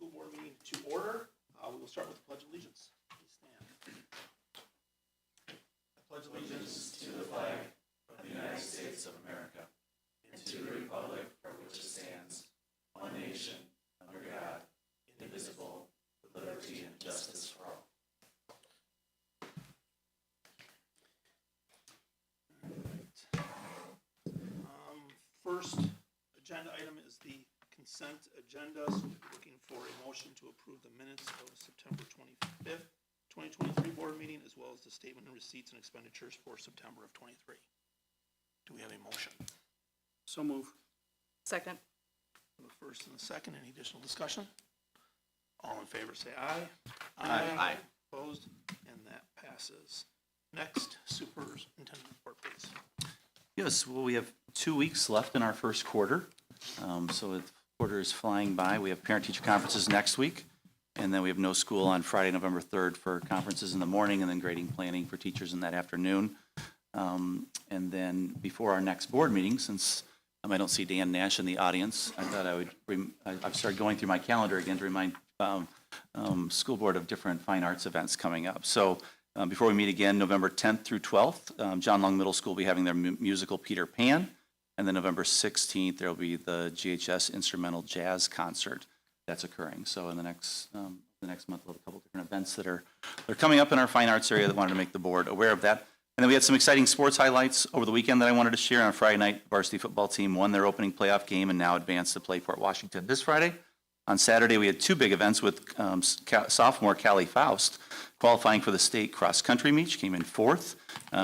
School Board meeting to order. We will start with the Pledge of Allegiance. Please stand. I pledge allegiance to the flag of the United States of America and to the republic for which it stands, one nation, under God, indivisible, with liberty and justice for all. First agenda item is the consent agenda. So we're looking for a motion to approve the minutes of September 25th, 2023 board meeting, as well as the statement of receipts and expenditures for September of 23. Do we have a motion? So move. Second. The first and the second, any additional discussion? All in favor say aye. Aye. Opposed? And that passes. Next, superintendent report, please. Yes, well, we have 2 weeks left in our first quarter. So the quarter is flying by. We have parent-teacher conferences next week, and then we have no school on Friday, November 3rd for conferences in the morning, and then grading planning for teachers in that afternoon. And then before our next board meeting, since I don't see Dan Nash in the audience, I thought I would, I've started going through my calendar again to remind school board of different fine arts events coming up. So before we meet again, November 10th through 12th, John Long Middle School will be having their musical Peter Pan. And then November 16th, there will be the GHS Instrumental Jazz Concert that's occurring. So in the next month, we'll have a couple different events that are coming up in our fine arts area that wanted to make the board aware of that. And then we had some exciting sports highlights over the weekend that I wanted to share. On Friday night, varsity football team won their opening playoff game and now advanced to play Port Washington this Friday. On Saturday, we had two big events with sophomore Callie Faust qualifying for the state cross-country meet. She came in fourth.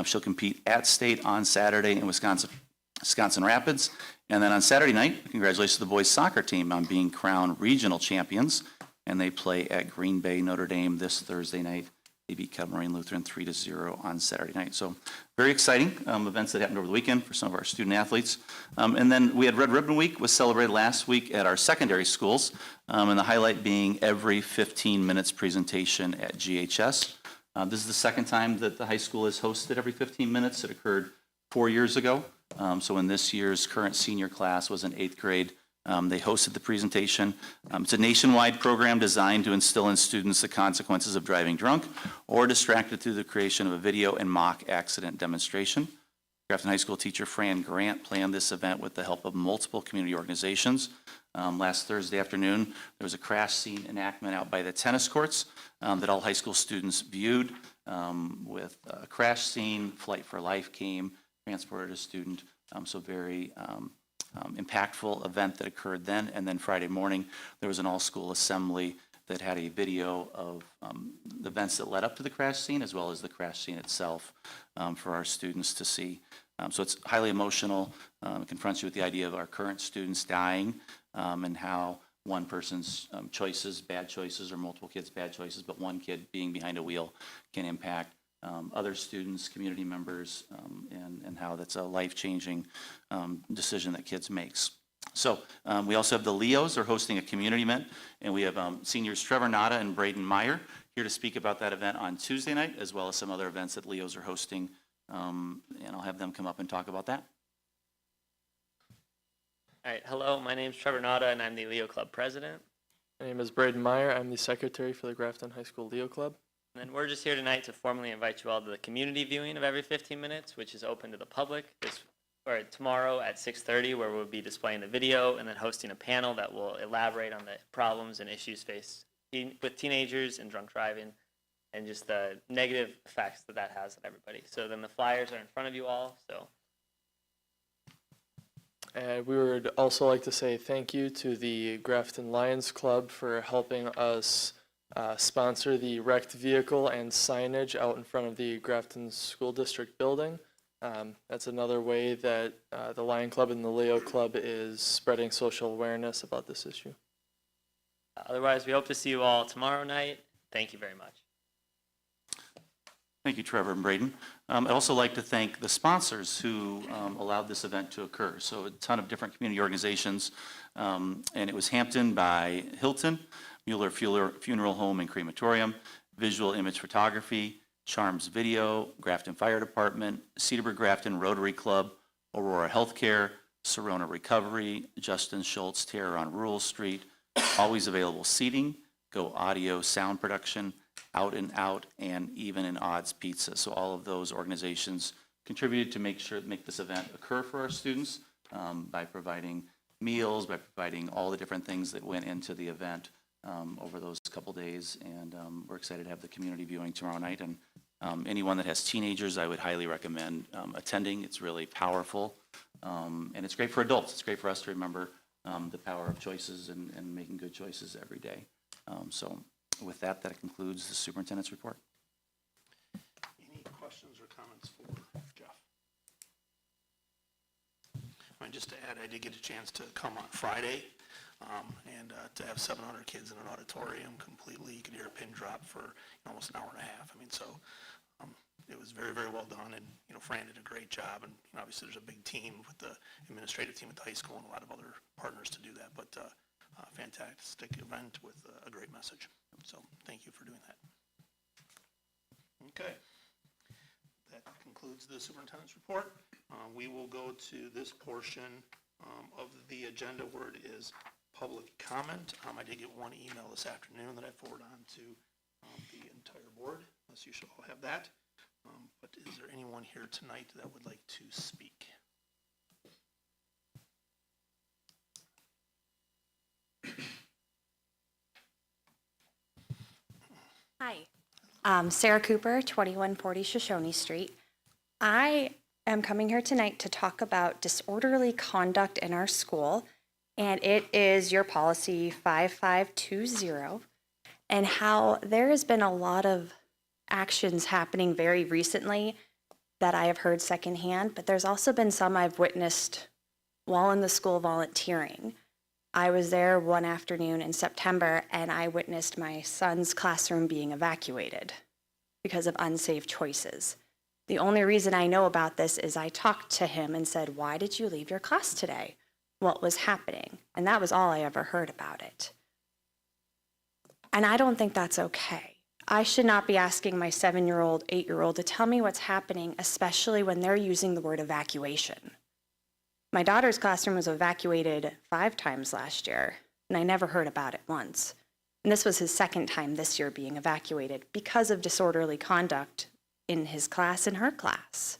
She'll compete at state on Saturday in Wisconsin Rapids. And then on Saturday night, congratulations to the boys soccer team on being crowned regional champions. And they play at Green Bay, Notre Dame this Thursday night. They beat Cal Marine Lutheran 3-0 on Saturday night. So very exciting events that happened over the weekend for some of our student athletes. And then we had Red Ribbon Week was celebrated last week at our secondary schools. And the highlight being every 15 minutes presentation at GHS. This is the second time that the high school has hosted every 15 minutes. It occurred 4 years ago. So in this year's current senior class was in 8th grade. They hosted the presentation. It's a nationwide program designed to instill in students the consequences of driving drunk or distracted through the creation of a video and mock accident demonstration. Grafton High School teacher Fran Grant planned this event with the help of multiple community organizations. Last Thursday afternoon, there was a crash scene enactment out by the tennis courts that all high school students viewed with a crash scene. Flight for Life came, transported a student, so very impactful event that occurred then. And then Friday morning, there was an all-school assembly that had a video of the events that led up to the crash scene, as well as the crash scene itself for our students to see. So it's highly emotional. It confronts you with the idea of our current students dying and how one person's choices, bad choices, or multiple kids' bad choices, but one kid being behind a wheel can impact other students, community members, and how that's a life-changing decision that kids makes. So we also have the Leos are hosting a community event, and we have seniors Trevor Nada and Braden Meyer here to speak about that event on Tuesday night, as well as some other events that Leos are hosting, and I'll have them come up and talk about that. All right, hello, my name's Trevor Nada, and I'm the Leo Club president. My name is Braden Meyer. I'm the secretary for the Grafton High School Leo Club. And we're just here tonight to formally invite you all to the community viewing of every 15 minutes, which is open to the public tomorrow at 6:30, where we'll be displaying the video and then hosting a panel that will elaborate on the problems and issues faced with teenagers and drunk driving and just the negative effects that has on everybody. So then the flyers are in front of you all. So. And we would also like to say thank you to the Grafton Lions Club for helping us sponsor the wrecked vehicle and signage out in front of the Grafton School District building. That's another way that the Lion Club and the Leo Club is spreading social awareness about this issue. Otherwise, we hope to see you all tomorrow night. Thank you very much. Thank you, Trevor and Braden. I'd also like to thank the sponsors who allowed this event to occur. So a ton of different community organizations, and it was Hampton by Hilton, Mueller Funeral Home and Crematorium, Visual Image Photography, Charms Video, Grafton Fire Department, Cedarburg Grafton Rotary Club, Aurora Healthcare, Serona Recovery, Justin Schultz Terror on Rural Street, always available seating, Go Audio sound production, Out and Out, and Even and Odds Pizza. So all of those organizations contributed to make this event occur for our students by providing meals, by providing all the different things that went into the event over those couple days. And we're excited to have the community viewing tomorrow night. And anyone that has teenagers, I would highly recommend attending. It's really powerful. And it's great for adults. It's great for us to remember the power of choices and making good choices every day. So with that, that concludes the superintendent's report. Any questions or comments for Jeff? Just to add, I did get a chance to come on Friday, and to have 700 kids in an auditorium completely, you could hear a pin drop for almost an hour and a half. So it was very, very well done, and Fran did a great job, and obviously there's a big team with the administrative team at the high school and a lot of other partners to do that, but fantastic event with a great message. So thank you for doing that. Okay. That concludes the superintendent's report. We will go to this portion of the agenda where it is public comment. I did get one email this afternoon that I forwarded on to the entire board, unless you should all have that. But is there anyone here tonight that would like to speak? Hi, Sarah Cooper, 2140 Shoshone Street. I am coming here tonight to talk about disorderly conduct in our school, and it is your policy 5520, and how there has been a lot of actions happening very recently that I have heard secondhand, but there's also been some I've witnessed while in the school volunteering. I was there one afternoon in September, and I witnessed my son's classroom being evacuated because of unsafe choices. The only reason I know about this is I talked to him and said, "Why did you leave your class today? What was happening?" And that was all I ever heard about it. And I don't think that's okay. I should not be asking my 7-year-old, 8-year-old to tell me what's happening, especially when they're using the word evacuation. My daughter's classroom was evacuated 5 times last year, and I never heard about it once. And this was his second time this year being evacuated because of disorderly conduct in his class and her class.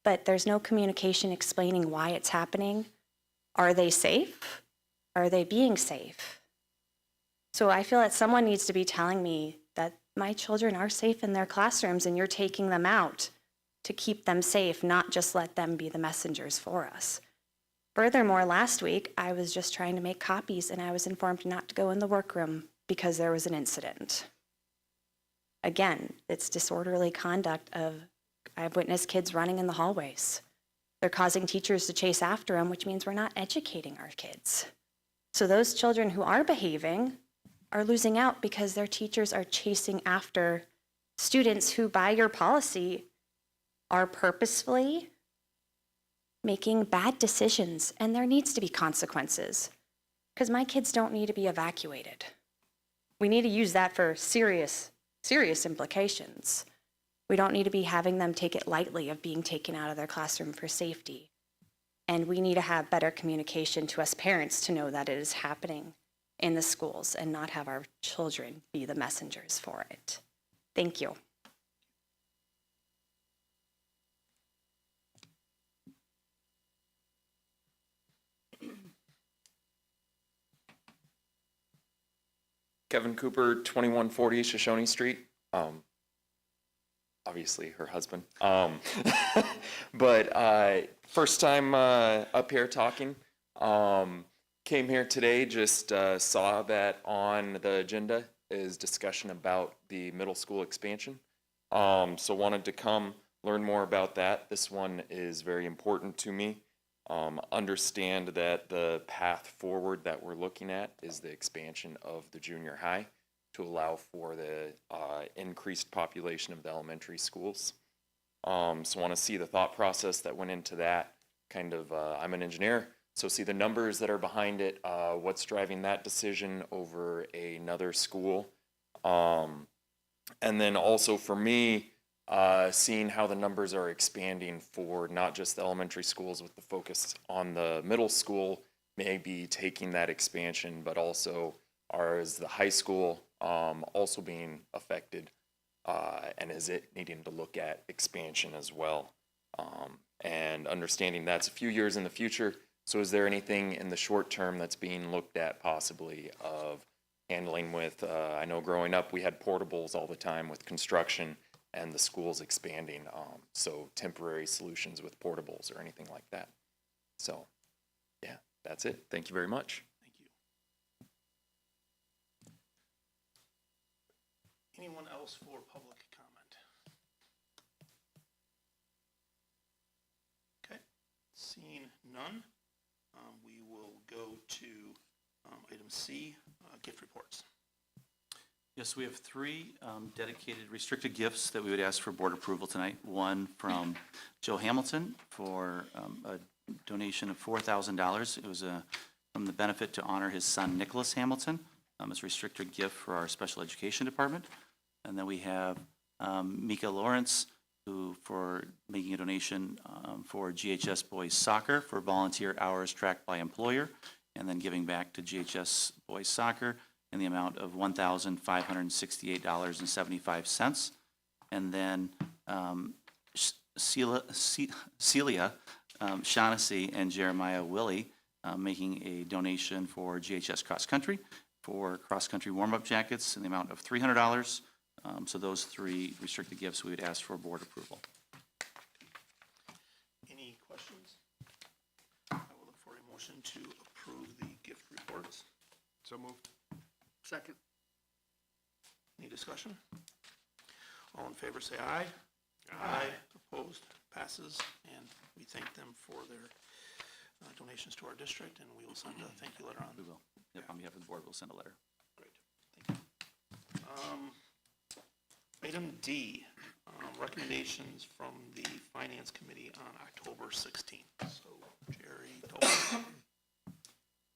But there's no communication explaining why it's happening. Are they safe? Are they being safe? So I feel that someone needs to be telling me that my children are safe in their classrooms and you're taking them out to keep them safe, not just let them be the messengers for us. Furthermore, last week, I was just trying to make copies and I was informed not to go in the workroom because there was an incident. Again, it's disorderly conduct I've witnessed kids running in the hallways. They're causing teachers to chase after them, which means we're not educating our kids. So those children who are behaving are losing out because their teachers are chasing after students who, by your policy, are purposefully making bad decisions, and there needs to be consequences because my kids don't need to be evacuated. We need to use that for serious implications. We don't need to be having them take it lightly of being taken out of their classroom for safety. And we need to have better communication to us parents to know that it is happening in the schools and not have our children be the messengers for it. Thank you. Kevin Cooper, 2140 Shoshone Street. Obviously her husband. But first time up here talking. Came here today, just saw that on the agenda is discussion about the middle school expansion. So wanted to come learn more about that. This one is very important to me. Understand that the path forward that we're looking at is the expansion of the junior high to allow for the increased population of the elementary schools. So want to see the thought process that went into that. Kind of, I'm an engineer, so see the numbers that are behind it, what's driving that decision over another school. And then also for me, seeing how the numbers are expanding for not just the elementary schools with the focus on the middle school maybe taking that expansion, but also is the high school also being affected? And is it needing to look at expansion as well? And understanding that's a few years in the future. So is there anything in the short term that's being looked at possibly of handling with, I know growing up we had portables all the time with construction and the schools expanding. So temporary solutions with portables or anything like that. So yeah, that's it. Thank you very much. Thank you. Anyone else for public comment? Okay, seeing none, we will go to item C, gift reports. Yes, we have three dedicated restricted gifts that we would ask for board approval tonight. One from Joe Hamilton for a donation of $4,000. It was from the benefit to honor his son Nicholas Hamilton. It's a restricted gift for our special education department. And then we have Mika Lawrence, who for making a donation for GHS boys soccer for volunteer hours tracked by employer, and then giving back to GHS boys soccer in the amount of $1,568.75. And then Celia Shaughnessy and Jeremiah Willie making a donation for GHS cross country for cross country warm-up jackets in the amount of $300. So those three restricted gifts we would ask for board approval. Any questions? I will look for a motion to approve the gift reports. So moved. Second. Any discussion? All in favor say aye. Aye. Opposed? Passes. And we thank them for their donations to our district, and we will send a thank you letter on. We will. Yep, on behalf of the board, we'll send a letter. Great. Thank you. Item D, recommendations from the Finance Committee on October 16th. So Jerry, Tobin.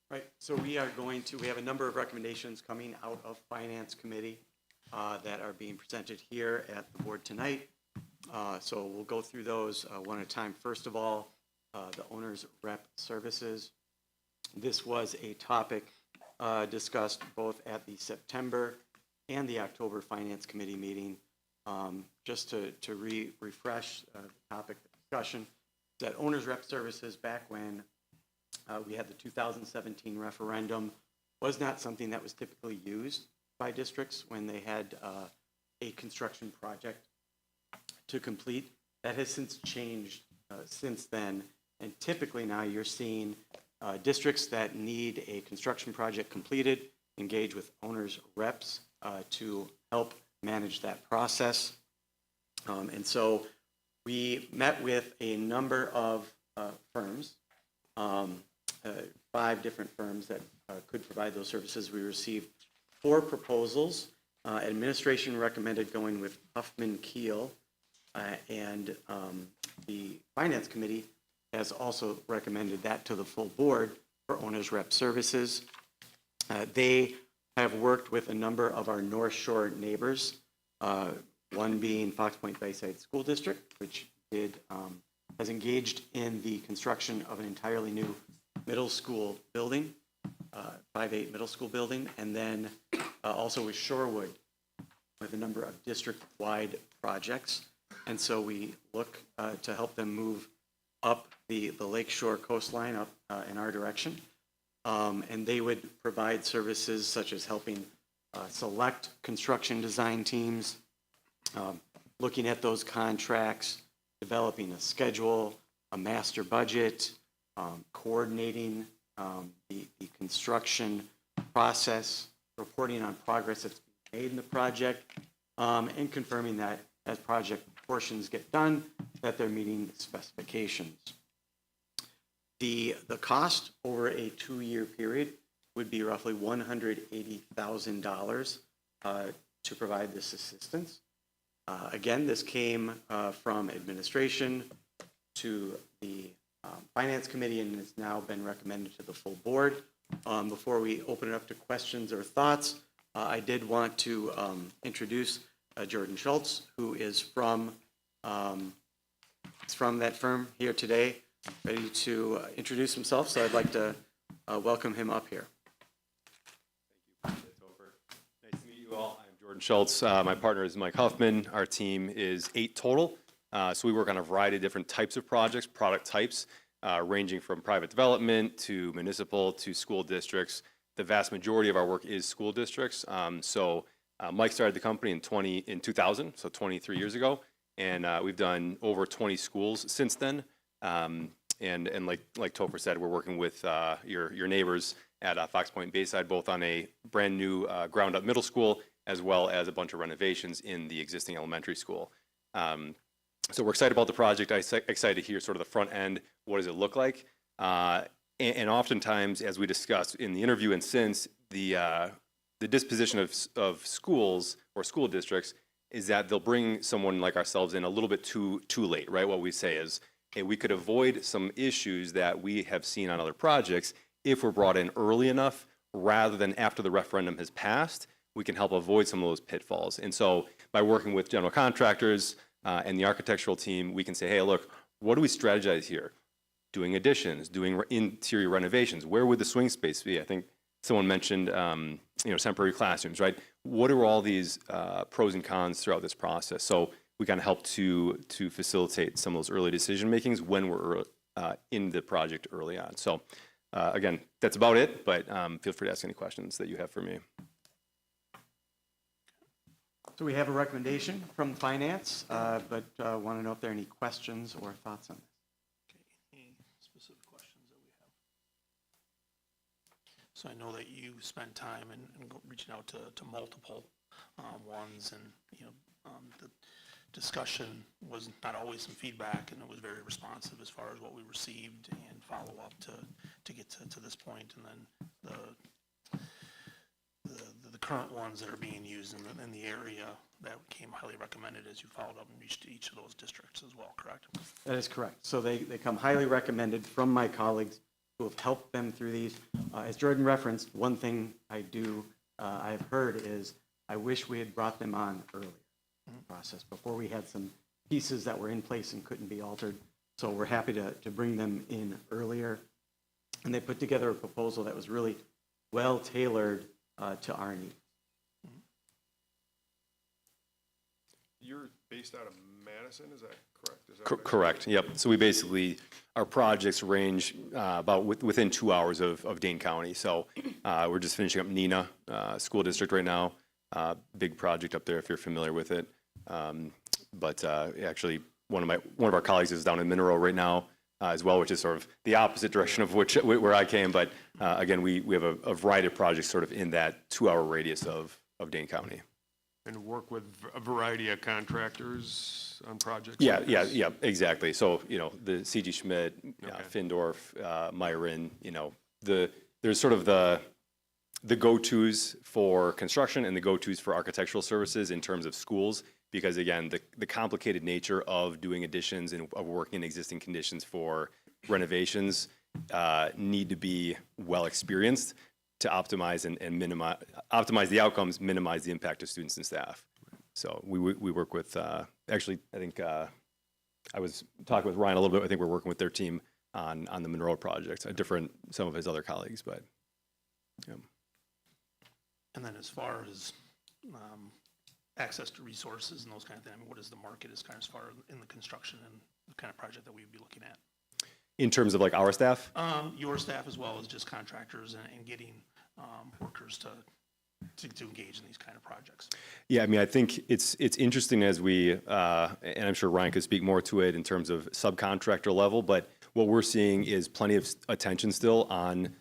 Right, so we have a number of recommendations coming out of Finance Committee that are being presented here at the board tonight. So we'll go through those one at a time. First of all, the owner's rep services. This was a topic discussed both at the September and the October Finance Committee meeting. Just to refresh the topic of discussion, that owner's rep services back when we had the 2017 referendum was not something that was typically used by districts when they had a construction project to complete. That has since changed since then, and typically now you're seeing districts that need a construction project completed engage with owners reps to help manage that process. And so we met with a number of firms, 5 different firms that could provide those services. We received 4 proposals. Administration recommended going with Huffman Keel, and the Finance Committee has also recommended that to the full board for owner's rep services. They have worked with a number of our North Shore neighbors, one being Fox Point Bayside School District, which has engaged in the construction of an entirely new middle school building, 5-8 middle school building, and then also with Shorewood with a number of district-wide projects. And so we look to help them move up the lakeshore coastline up in our direction. And they would provide services such as helping select construction design teams, looking at those contracts, developing a schedule, a master budget, coordinating the construction process, reporting on progress that's being made in the project, and confirming that as project portions get done, that they're meeting the specifications. The cost over a 2-year period would be roughly $180,000 to provide this assistance. Again, this came from administration to the Finance Committee and has now been recommended to the full board. Before we open it up to questions or thoughts, I did want to introduce Jordan Schultz, who is from that firm here today, ready to introduce himself. So I'd like to welcome him up here. Nice to meet you all. I'm Jordan Schultz. My partner is Mike Huffman. Our team is 8 total. So we work on a variety of different types of projects, product types, ranging from private development to municipal to school districts. The vast majority of our work is school districts. Mike started the company in 2000, so 23 years ago, and we've done over 20 schools since then. And like Topher said, we're working with your neighbors at Fox Point Bayside, both on a brand new ground up middle school as well as a bunch of renovations in the existing elementary school. So we're excited about the project. I'm excited to hear sort of the front end. What does it look like? And oftentimes, as we discussed in the interview and since, the disposition of schools or school districts is that they'll bring someone like ourselves in a little bit too late, right? What we say is, hey, we could avoid some issues that we have seen on other projects if we're brought in early enough rather than after the referendum has passed. We can help avoid some of those pitfalls. And so by working with general contractors and the architectural team, we can say, hey, look, what do we strategize here? Doing additions, doing interior renovations. Where would the swing space be? I think someone mentioned, temporary classrooms, right? What are all these pros and cons throughout this process? So we kind of help to facilitate some of those early decision makings when we're in the project early on. So again, that's about it, but feel free to ask any questions that you have for me. So we have a recommendation from finance, but want to know if there are any questions or thoughts on this. Okay, any specific questions that we have? So I know that you spent time in reaching out to multiple ones, and the discussion was not always some feedback, and it was very responsive as far as what we received and follow up to get to this point, and then the current ones that are being used in the area that came highly recommended as you followed up and reached each of those districts as well, correct? That is correct. So they come highly recommended from my colleagues who have helped them through these. As Jordan referenced, one thing I've heard is, I wish we had brought them on earlier in the process, before we had some pieces that were in place and couldn't be altered. So we're happy to bring them in earlier. And they put together a proposal that was really well tailored to our needs. You're based out of Madison, is that correct? Is that Correct, yep. So we basically, our projects range about within 2 hours of Dane County. So we're just finishing up Neenah School District right now. Big project up there if you're familiar with it. But actually, one of our colleagues is down in Monroe right now as well, which is sort of the opposite direction of where I came. But again, we have a variety of projects sort of in that 2-hour radius of Dane County. And work with a variety of contractors on projects? Yeah, exactly. So, the C.G. Schmidt, Okay. Findorf, Myron, there's sort of the go-tos for construction and the go-tos for architectural services in terms of schools, because again, the complicated nature of doing additions and of working in existing conditions for renovations need to be well experienced to optimize and optimize the outcomes, minimize the impact of students and staff. So we work with, actually, I think I was talking with Ryan a little bit. I think we're working with their team on the Monroe project, some of his other colleagues, but yeah. And then as far as access to resources and those kind of things, what is the market as far in the construction and the kind of project that we'd be looking at? In terms of like our staff? Your staff as well as just contractors and getting workers to engage in these kind of projects. Yeah, I mean, I think it's interesting as we, and I'm sure Ryan could speak more to it in terms of subcontractor level, but what we're seeing is plenty of attention still on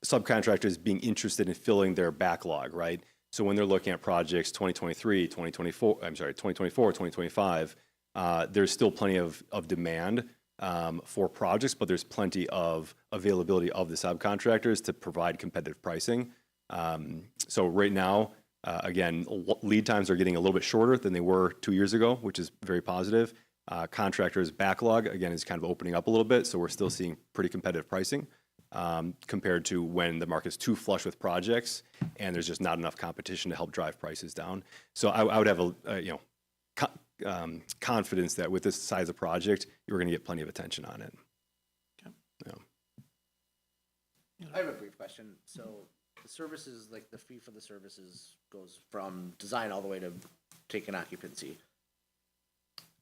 subcontractors being interested in filling their backlog, right? So when they're looking at projects 2024, 2025, there's still plenty of demand for projects, but there's plenty of availability of the subcontractors to provide competitive pricing. So right now, again, lead times are getting a little bit shorter than they were 2 years ago, which is very positive. Contractors' backlog, again, is kind of opening up a little bit, so we're still seeing pretty competitive pricing compared to when the market's too flush with projects and there's just not enough competition to help drive prices down. So I would have confidence that with this size of project, you're going to get plenty of attention on it. Okay. Yeah. I have a brief question. So the services, like the fee for the services goes from design all the way to taking occupancy.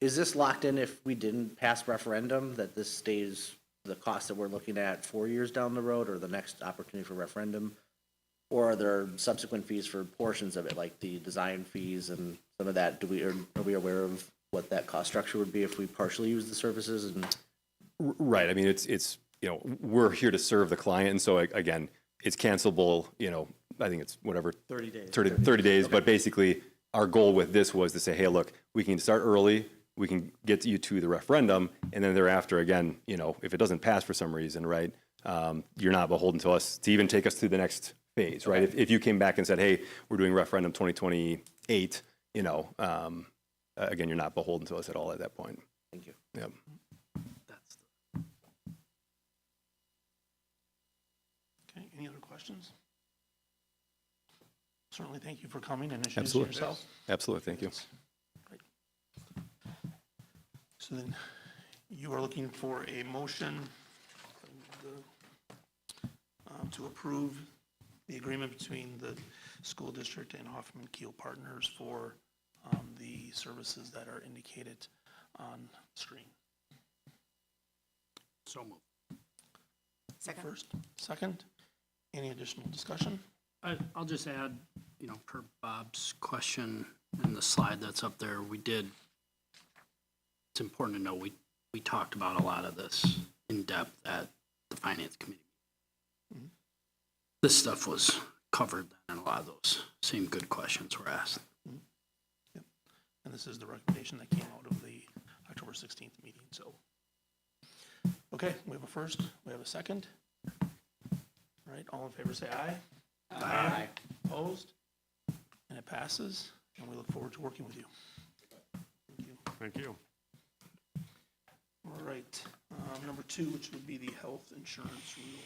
Is this locked in if we didn't pass referendum, that this stays the cost that we're looking at 4 years down the road, or the next opportunity for referendum? Or are there subsequent fees for portions of it, like the design fees and some of that? Are we aware of what that cost structure would be if we partially use the services? And Right. I mean, it's, we're here to serve the client. And so again, it's cancelable, I think it's whatever. 30 days. 30 days. But basically our goal with this was to say, hey, look, we can start early. We can get you to the referendum. And then thereafter, again, if it doesn't pass for some reason, right, you're not beholden to us to even take us to the next phase, right? If you came back and said, hey, we're doing referendum 2028, again, you're not beholden to us at all at that point. thank you. Yep. Okay, any other questions? Certainly, thank you for coming and introducing Absolutely. yourself. Absolutely. Thank you. Great. So then, you are looking for a motion to approve the agreement between the school district and Hoffman Keel Partners for the services that are indicated on screen. So moved. First, second, any additional discussion? I'll just add, per Bob's question in the slide that's up there, it's important to know, we talked about a lot of this in depth at the finance committee. Mhm. This stuff was covered and a lot of those same good questions were asked. Yep. And this is the recommendation that came out of the October 16th meeting, so. Okay, we have a first, we have a second. All right, all in favor say aye. Aye. Opposed? And it passes, and we look forward to working with you. Thank you. Thank you. All right, number 2, which would be the health insurance renewal.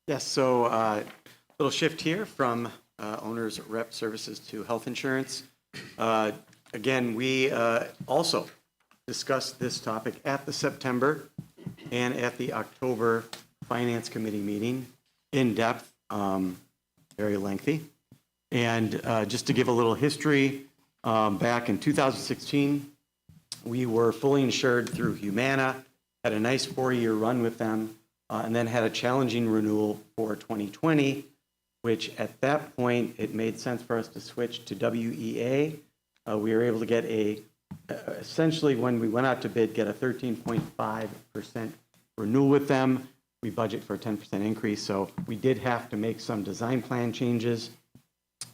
Yes, so little shift here from owner's rep services to health insurance. Again, we also discussed this topic at the September and at the October Finance Committee meeting in depth, very lengthy. And just to give a little history, back in 2016, we were fully insured through Humana, had a nice 4-year run with them, and then had a challenging renewal for 2020, which at that point, it made sense for us to switch to WEA. We were able to get essentially when we went out to bid, get a 13.5% renewal with them. We budget for a 10% increase, so we did have to make some design plan changes,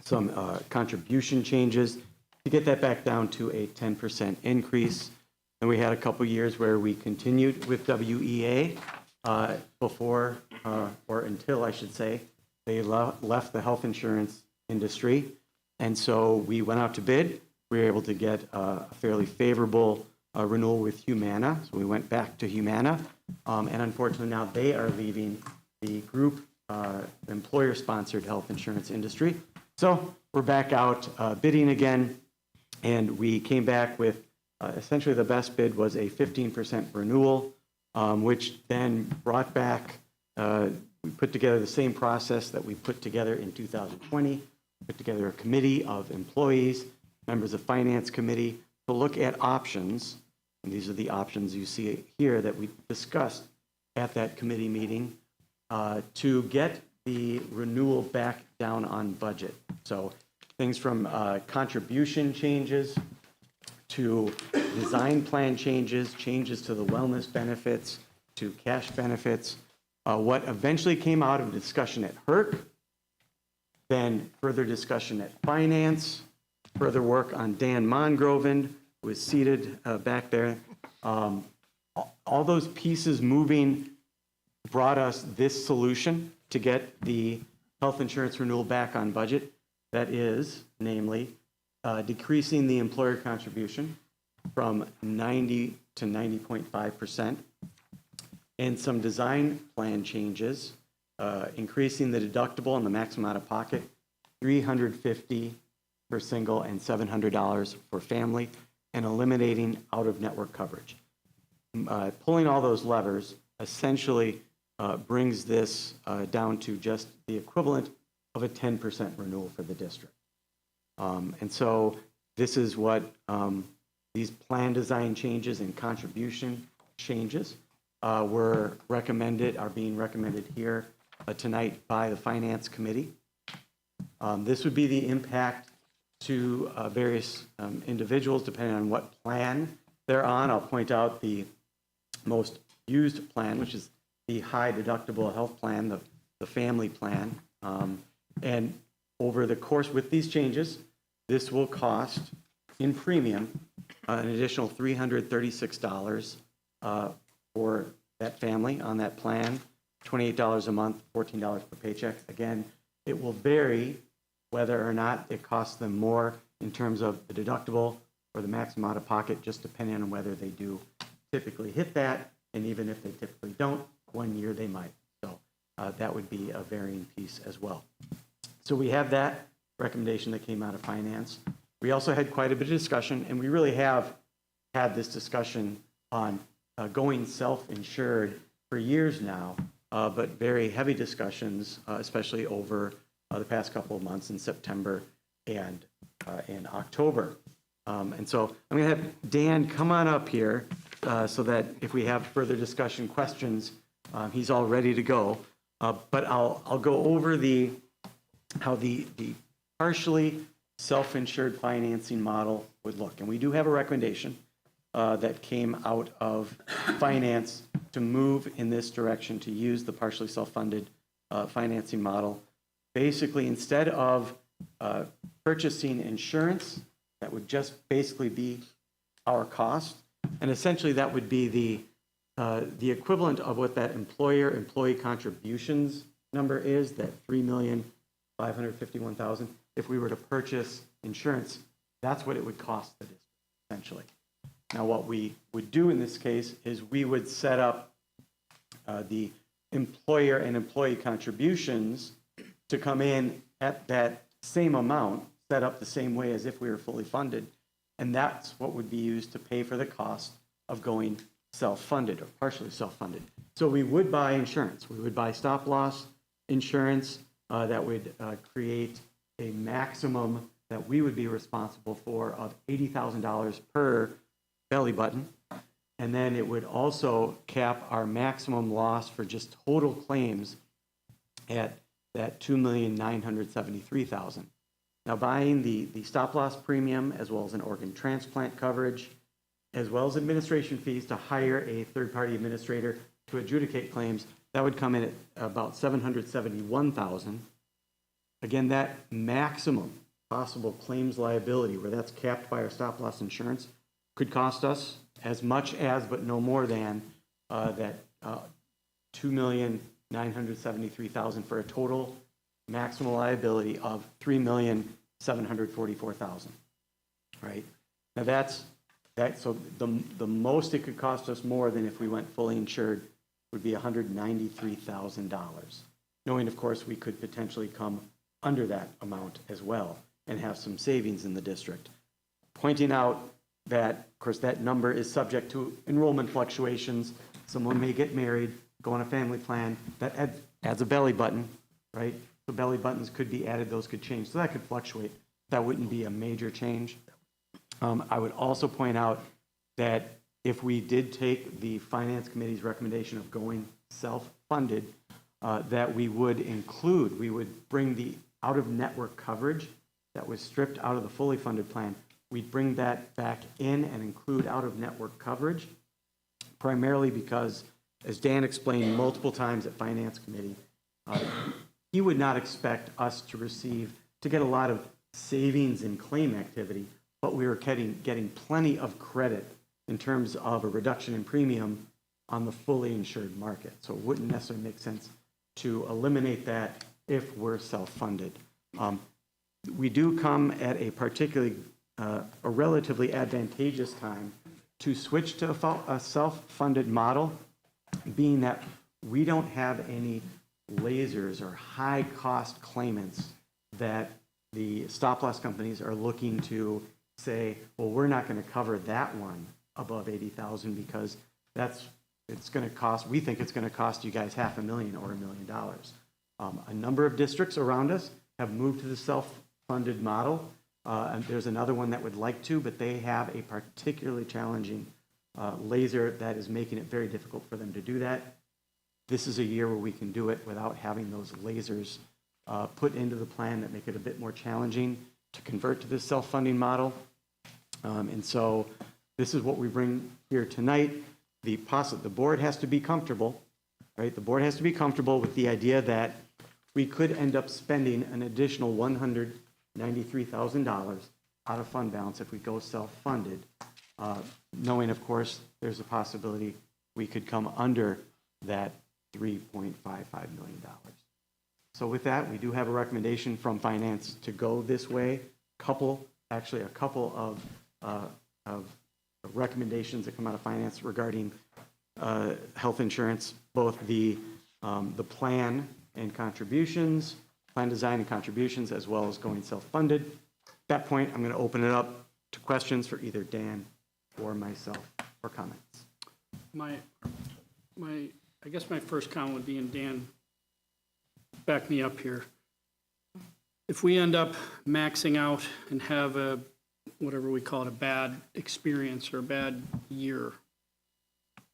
some contribution changes to get that back down to a 10% increase. And we had a couple years where we continued with WEA before, or until I should say, they left the health insurance industry. And so we went out to bid. We were able to get a fairly favorable renewal with Humana. So we went back to Humana. And unfortunately now they are leaving the group employer-sponsored health insurance industry. So we're back out bidding again. And we came back with essentially the best bid was a 15% renewal, which then brought back, we put together the same process that we put together in 2020, put together a committee of employees, members of finance committee to look at options. And these are the options you see here that we discussed at that committee meeting to get the renewal back down on budget. So things from contribution changes to design plan changes, changes to the wellness benefits, to cash benefits. What eventually came out of discussion at HERC, then further discussion at finance, further work on Dan Mongroven, who is seated back there. All those pieces moving brought us this solution to get the health insurance renewal back on budget. That is, namely, decreasing the employer contribution from 90 to 90.5%, and some design plan changes, increasing the deductible and the maximum out of pocket, $350 for single and $700 for family, and eliminating out-of-network coverage. Pulling all those levers essentially brings this down to just the equivalent of a 10% renewal for the district. And so this is what these plan design changes and contribution changes are being recommended here tonight by the Finance Committee. This would be the impact to various individuals depending on what plan they're on. I'll point out the most used plan, which is the high deductible health plan, the family plan. And over the course with these changes, this will cost in premium an additional $336 for that family on that plan, $28 a month, $14 per paycheck. Again, it will vary whether or not it costs them more in terms of the deductible or the maximum out of pocket, just depending on whether they do typically hit that, and even if they typically don't, one year they might. So that would be a varying piece as well. So we have that recommendation that came out of finance. We also had quite a bit of discussion, and we really have had this discussion on going self-insured for years now, but very heavy discussions, especially over the past couple of months in September and in October. And so I'm going to have Dan come on up here so that if we have further discussion questions, he's all ready to go. But I'll go over how the partially self-insured financing model would look. And we do have a recommendation that came out of finance to move in this direction, to use the partially self-funded financing model. Basically, instead of purchasing insurance, that would just basically be our cost. And essentially that would be the equivalent of what that employee contributions number is, that $3,551,000. If we were to purchase insurance, that's what it would cost the district, essentially. Now, what we would do in this case is we would set up the employer and employee contributions to come in at that same amount, set up the same way as if we were fully funded. And that's what would be used to pay for the cost of going self-funded or partially self-funded. So we would buy insurance. We would buy stop-loss insurance that would create a maximum that we would be responsible for of $80,000 per belly button. And then it would also cap our maximum loss for just total claims at that $2,973,000. Now, buying the stop-loss premium, as well as an organ transplant coverage, as well as administration fees to hire a third-party administrator to adjudicate claims, that would come in at about $771,000. Again, that maximum possible claims liability, where that's capped by our stop-loss insurance, could cost us as much as, but no more than, that $2,973,000 for a total maximum liability of $3,744,000. Right? Now so the most it could cost us more than if we went fully insured would be $193,000. Knowing, of course, we could potentially come under that amount as well and have some savings in the district. Pointing out that, of course, that number is subject to enrollment fluctuations. Someone may get married, go on a family plan, that adds a belly button, right? So belly buttons could be added, those could change. So that could fluctuate. That wouldn't be a major change. I would also point out that if we did take the Finance Committee's recommendation of going self-funded, that we would bring the out-of-network coverage that was stripped out of the fully funded plan, we'd bring that back in and include out-of-network coverage, primarily because, as Dan explained multiple times at Finance Committee, he would not expect us to get a lot of savings in claim activity, but we were getting plenty of credit in terms of a reduction in premium on the fully insured market. So it wouldn't necessarily make sense to eliminate that if we're self-funded. We do come at a relatively advantageous time to switch to a self-funded model, being that we don't have any lasers or high-cost claimants that the stop-loss companies are looking to say, well, we're not going to cover that one above $80,000 because that's it's going to cost, we think it's going to cost you guys $500,000 or $1 million. A number of districts around us have moved to the self-funded model. And there's another one that would like to, but they have a particularly challenging laser that is making it very difficult for them to do that. This is a year where we can do it without having those lasers put into the plan that make it a bit more challenging to convert to this self-funding model. And so this is what we bring here tonight. The board has to be comfortable, right? The board has to be comfortable with the idea that we could end up spending an additional $193,000 out of fund balance if we go self-funded, knowing, of course, there's a possibility we could come under that $3.55 million. So with that, we do have a recommendation from finance to go this way. A couple of recommendations that come out of finance regarding health insurance, both the plan and contributions, plan design and contributions, as well as going self-funded. At that point, I'm going to open it up to questions for either Dan or myself for comments. I guess my first comment would be, and Dan, back me up here. If we end up maxing out and have a, whatever we call it, a bad experience or a bad year,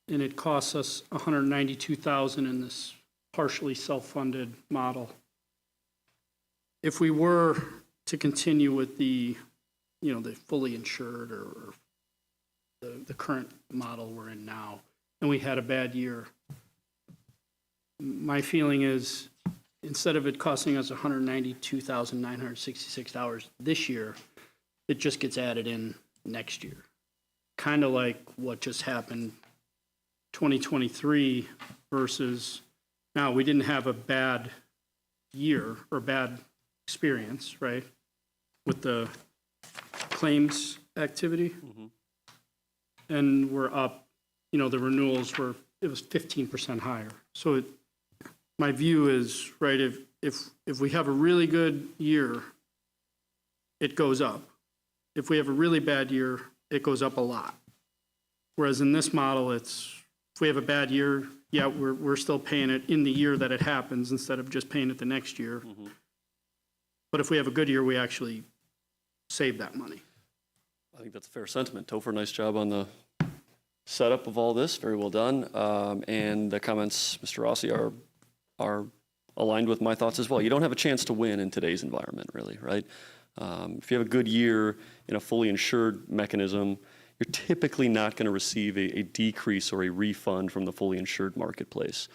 and it costs us $192,000 in this partially self-funded model, if we were to continue with the fully insured or the current model we're in now, and we had a bad year, my feeling is, instead of it costing us $192,966 this year, it just gets added in next year. Kind of like what just happened 2023 versus now. We didn't have a bad year or bad experience, right, with the claims activity. And we're up, the renewals it was 15% higher. So my view is, right, if we have a really good year, it goes up. If we have a really bad year, it goes up a lot. Whereas in this model, if we have a bad year, yeah, we're still paying it in the year that it happens instead of just paying it the next year. But if we have a good year, we actually save that money. I think that's a fair sentiment. Topher, nice job on the setup of all this. Very well done. And the comments, Mr. Rossi, are aligned with my thoughts as well. You don't have a chance to win in today's environment, really, right? If you have a good year in a fully insured mechanism, you're typically not going to receive a decrease or a refund from the fully insured marketplace.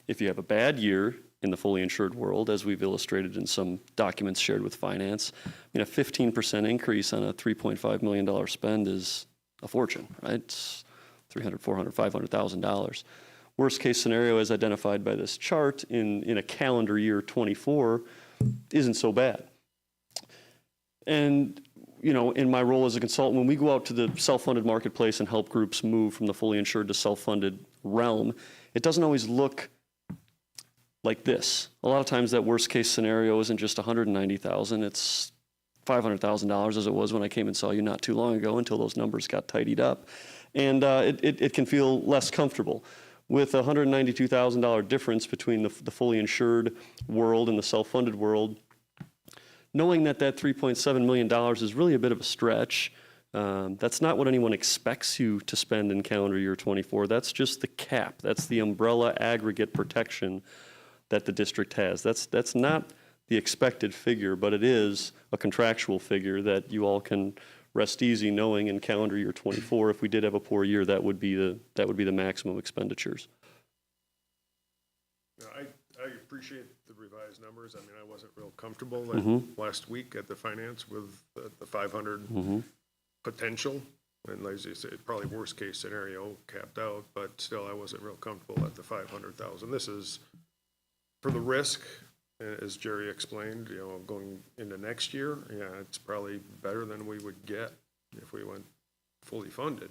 If you have a bad year in the fully insured world, as we've illustrated in some documents shared with finance, a 15% increase on a $3.5 million spend is a fortune, right? It's $300,000, $400,000, $500,000. Worst case scenario, as identified by this chart, in a calendar year 24, isn't so bad. And, in my role as a consultant, when we go out to the self-funded marketplace and help groups move from the fully insured to self-funded realm, it doesn't always look like this. A lot of times that worst case scenario isn't just $190,000, it's $500,000, as it was when I came and saw you not too long ago, until those numbers got tidied up. And it can feel less comfortable. With a $192,000 difference between the fully insured world and the self-funded world, knowing that $3.7 million is really a bit of a stretch. That's not what anyone expects you to spend in calendar year 24. That's just the cap. That's the umbrella aggregate protection that the district has. That's not the expected figure, but it is a contractual figure that you all can rest easy knowing in calendar year 24, if we did have a poor year, that would be the maximum expenditures. I appreciate the revised numbers. I mean, I wasn't real comfortable last week at the finance with the 500 potential. And as you say, probably worst case scenario capped out, but still I wasn't real comfortable at the 500,000. This is for the risk, as Jerry explained, going into next year. Yeah, it's probably better than we would get if we went fully funded,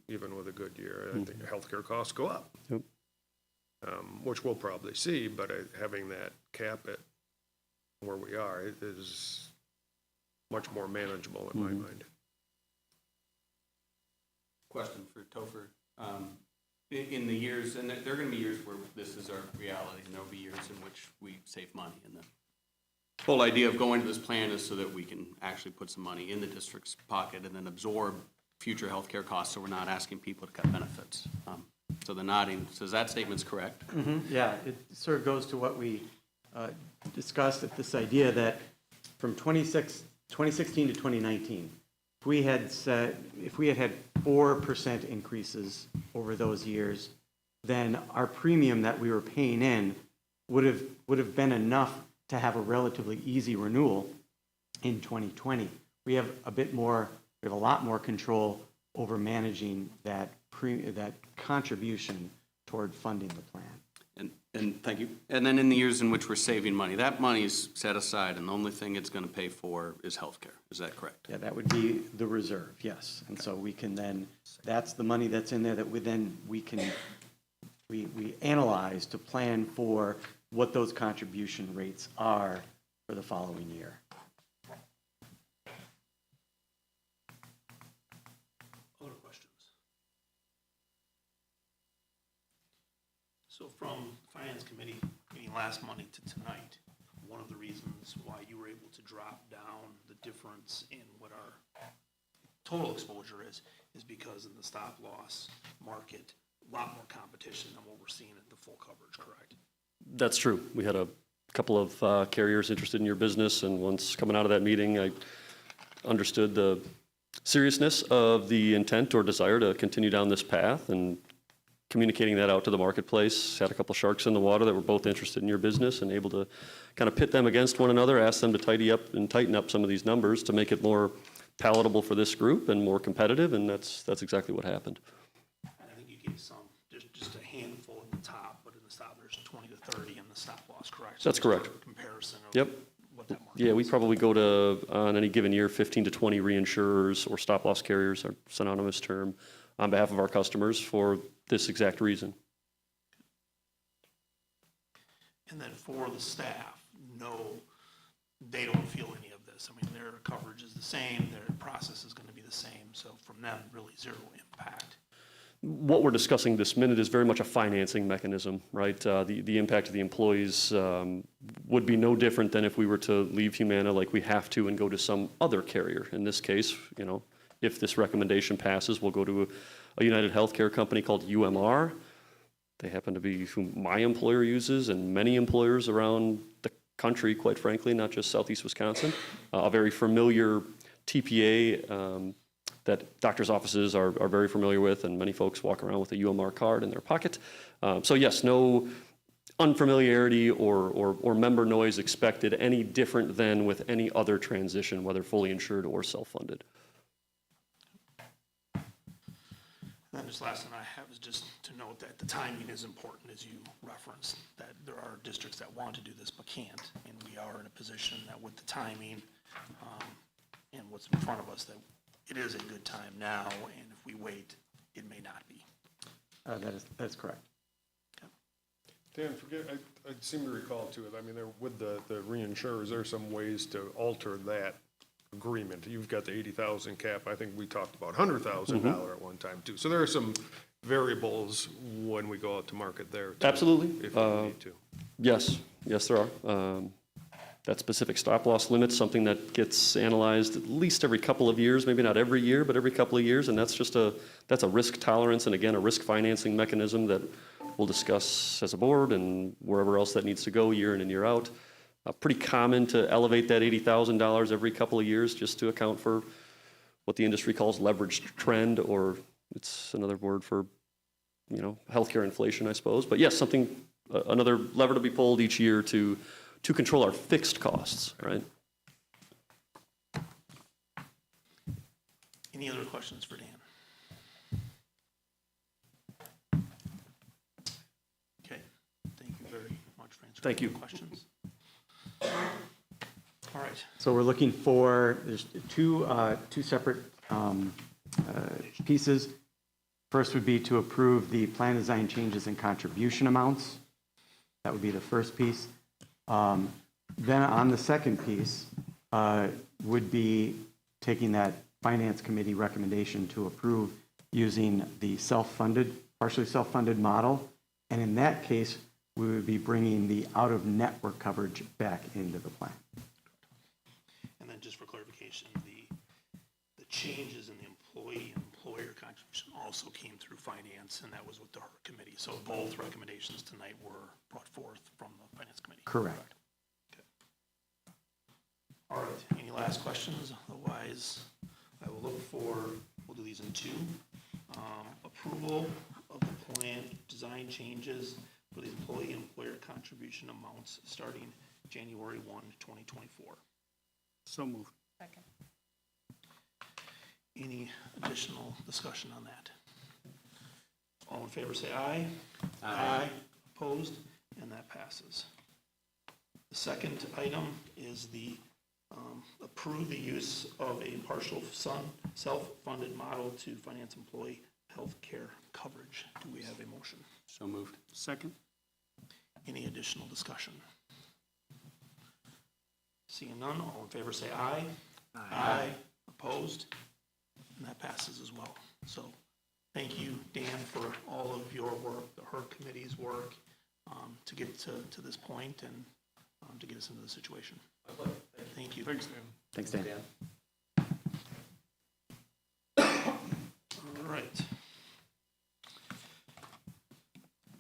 even with a good year. I think healthcare costs go up. Yep. Which we'll probably see, but having that cap at where we are, it is much more manageable in my mind. Question for Topher. in the years, and there are going to be years where this is our reality, and there'll be years in which we save money. And the whole idea of going to this plan is so that we can actually put some money in the district's pocket and then absorb future healthcare costs, so we're not asking people to cut benefits. So the nodding says that statement's correct. Yeah, it sort of goes to what we discussed at this idea that from 2016 to 2019, if we had had 4% increases over those years, then our premium that we were paying in would have been enough to have a relatively easy renewal in 2020. We have a lot more control over managing that contribution toward funding the plan. And thank you. And then in the years in which we're saving money, that money's set aside, and the only thing it's going to pay for is healthcare. Is that correct? Yeah, that would be the reserve, yes. And so we can then, that's the money that's in there that we analyze to plan for what those contribution rates are for the following year. Other questions? So from Finance Committee meeting last Monday to tonight, one of the reasons why you were able to drop down the difference in what our total exposure is because in the stop loss market, a lot more competition than what we're seeing at the full coverage, correct? That's true. We had a couple of carriers interested in your business, and once coming out of that meeting, I understood the seriousness of the intent or desire to continue down this path, and communicating that out to the marketplace. Had a couple sharks in the water that were both interested in your business and able to kind of pit them against one another, ask them to tighten up some of these numbers to make it more palatable for this group and more competitive, and that's exactly what happened. I think you gave some, just a handful at the top, but in the stop, there's 20 to 30 in the stop loss, correct? So That's correct. just a comparison of Yep. what that market Yeah, we is. probably go to, on any given year, 15 to 20 reinsurers or stop-loss carriers, our synonymous term, on behalf of our customers for this exact reason. And then for the staff, no, they don't feel any of this. I mean, their coverage is the same, their process is going to be the same, so from them, really zero impact. What we're discussing this minute is very much a financing mechanism, right? The impact of the employees would be no different than if we were to leave Humana like we have to and go to some other carrier. In this case, if this recommendation passes, we'll go to a United Healthcare company called UMR. They happen to be who my employer uses and many employers around the country, quite frankly, not just Southeast Wisconsin. A very familiar TPA that doctors' offices are very familiar with, and many folks walk around with a UMR card in their pocket. So yes, no unfamiliarity or member noise expected any different than with any other transition, whether fully insured or self-funded. And then just last thing I have is just to note that the timing is important, as you referenced, that there are districts that want to do this but can't, and we are in a position that with the timing and what's in front of us, that it is a good time now, and if we wait, it may not be. That's correct. Dan, I seem to recall too, I mean, with the reinsurers, there are some ways to alter that agreement. You've got the 80,000 cap. I think we talked about $100,000 at one time too. So there are some variables when we go out to market there too, Absolutely. if we need to. Yes, there are. That specific stop-loss limit's something that gets analyzed at least every couple of years, maybe not every year, but every couple of years, and that's a risk tolerance and again, a risk financing mechanism that we'll discuss as a board and wherever else that needs to go year in and year out. Pretty common to elevate that $80,000 every couple of years just to account for what the industry calls leveraged trend, or it's another word for, healthcare inflation, I suppose. But yes, another lever to be pulled each year to control our fixed costs, right? Any other questions for Dan? Okay, thank you very much for answering Thank you. the questions. All right. So we're looking for, there's two separate pieces. First would be to approve the plan design changes and contribution amounts. That would be the first piece. Then on the second piece would be taking that finance committee recommendation to approve using the self-funded, partially self-funded model. And in that case, we would be bringing the out-of-network coverage back into the plan. And then just for clarification, the changes in the employee and employer contribution also came through finance, and that was with the HERC committee. So both recommendations tonight were brought forth from the finance committee. Correct. Okay. All right, any last questions? Otherwise, I will look for, we'll do these in two. Approval of the plan design changes for the employee and employer contribution amounts starting January 1, 2024. So moved. Any additional discussion on that? All in favor, say aye. Aye. Opposed? And that passes. The second item is the approve the use of a partial self-funded model to finance employee health care coverage. Do we have a motion? So moved. Second? Any additional discussion? Seeing none, all in favor say aye. Aye. Opposed? And that passes as well. So thank you, Dan, for all of your work, the HERC committee's work, to get to this point and to get us into the situation. Thank you. Thanks, Dan. Thanks, Dan. All right.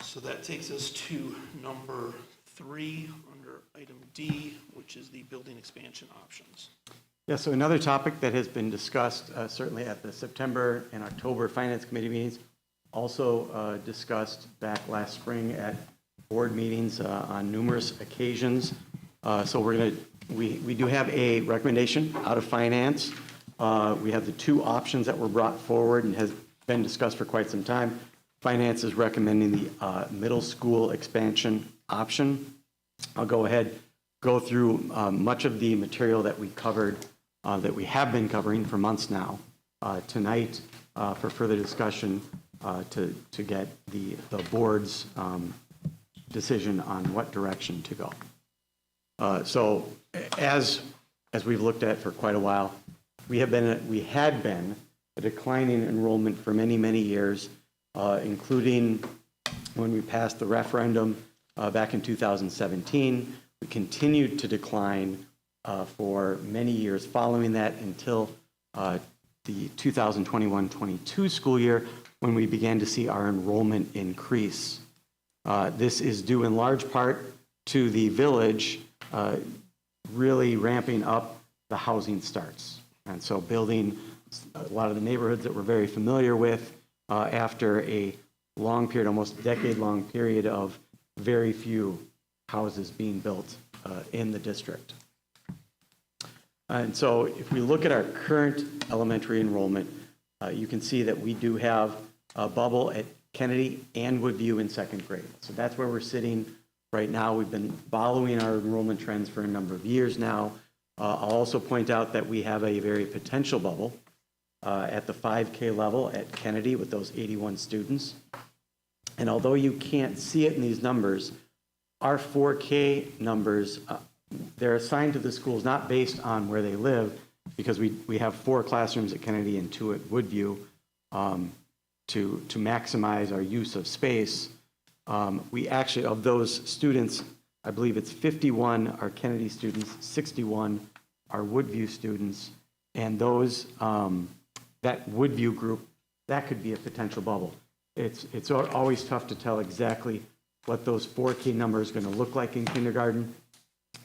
So that takes us to number 3 under item D, which is the building expansion options. Yeah, so another topic that has been discussed certainly at the September and October Finance Committee meetings, also discussed back last spring at board meetings on numerous occasions. So we do have a recommendation out of Finance. We have the two options that were brought forward and has been discussed for quite some time. Finance is recommending the middle school expansion option. I'll go ahead, go through much of the material that we covered, that we have been covering for months now, tonight for further discussion to get the board's decision on what direction to go. So as we've looked at for quite a while, we had been a declining enrollment for many, many years, including when we passed the referendum back in 2017. We continued to decline for many years following that until the 2021-22 school year, when we began to see our enrollment increase. This is due in large part to the village really ramping up the housing starts. And so building a lot of the neighborhoods that we're very familiar with after a long period, almost decade-long period of very few houses being built in the district. And so if we look at our current elementary enrollment, you can see that we do have a bubble at Kennedy and Woodview in second grade. So that's where we're sitting right now. We've been following our enrollment trends for a number of years now. I'll also point out that we have a very potential bubble at the 5K level at Kennedy with those 81 students. And although you can't see it in these numbers, our 4K numbers, they're assigned to the schools not based on where they live, because we have 4 classrooms at Kennedy and 2 at Woodview to maximize our use of space. We actually, of those students, I believe it's 51 are Kennedy students, 61 are Woodview students, and those, that Woodview group, that could be a potential bubble. It's always tough to tell exactly what those 4K numbers are going to look like in kindergarten.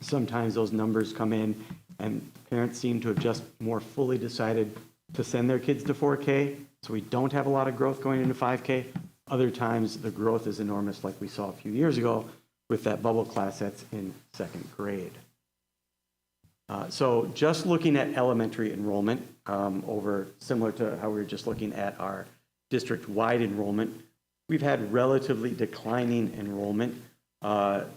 Sometimes those numbers come in and parents seem to have just more fully decided to send their kids to 4K, so we don't have a lot of growth going into 5K. Other times the growth is enormous, like we saw a few years ago with that bubble class that's in second grade. So just looking at elementary enrollment, over similar to how we were just looking at our district-wide enrollment, we've had relatively declining enrollment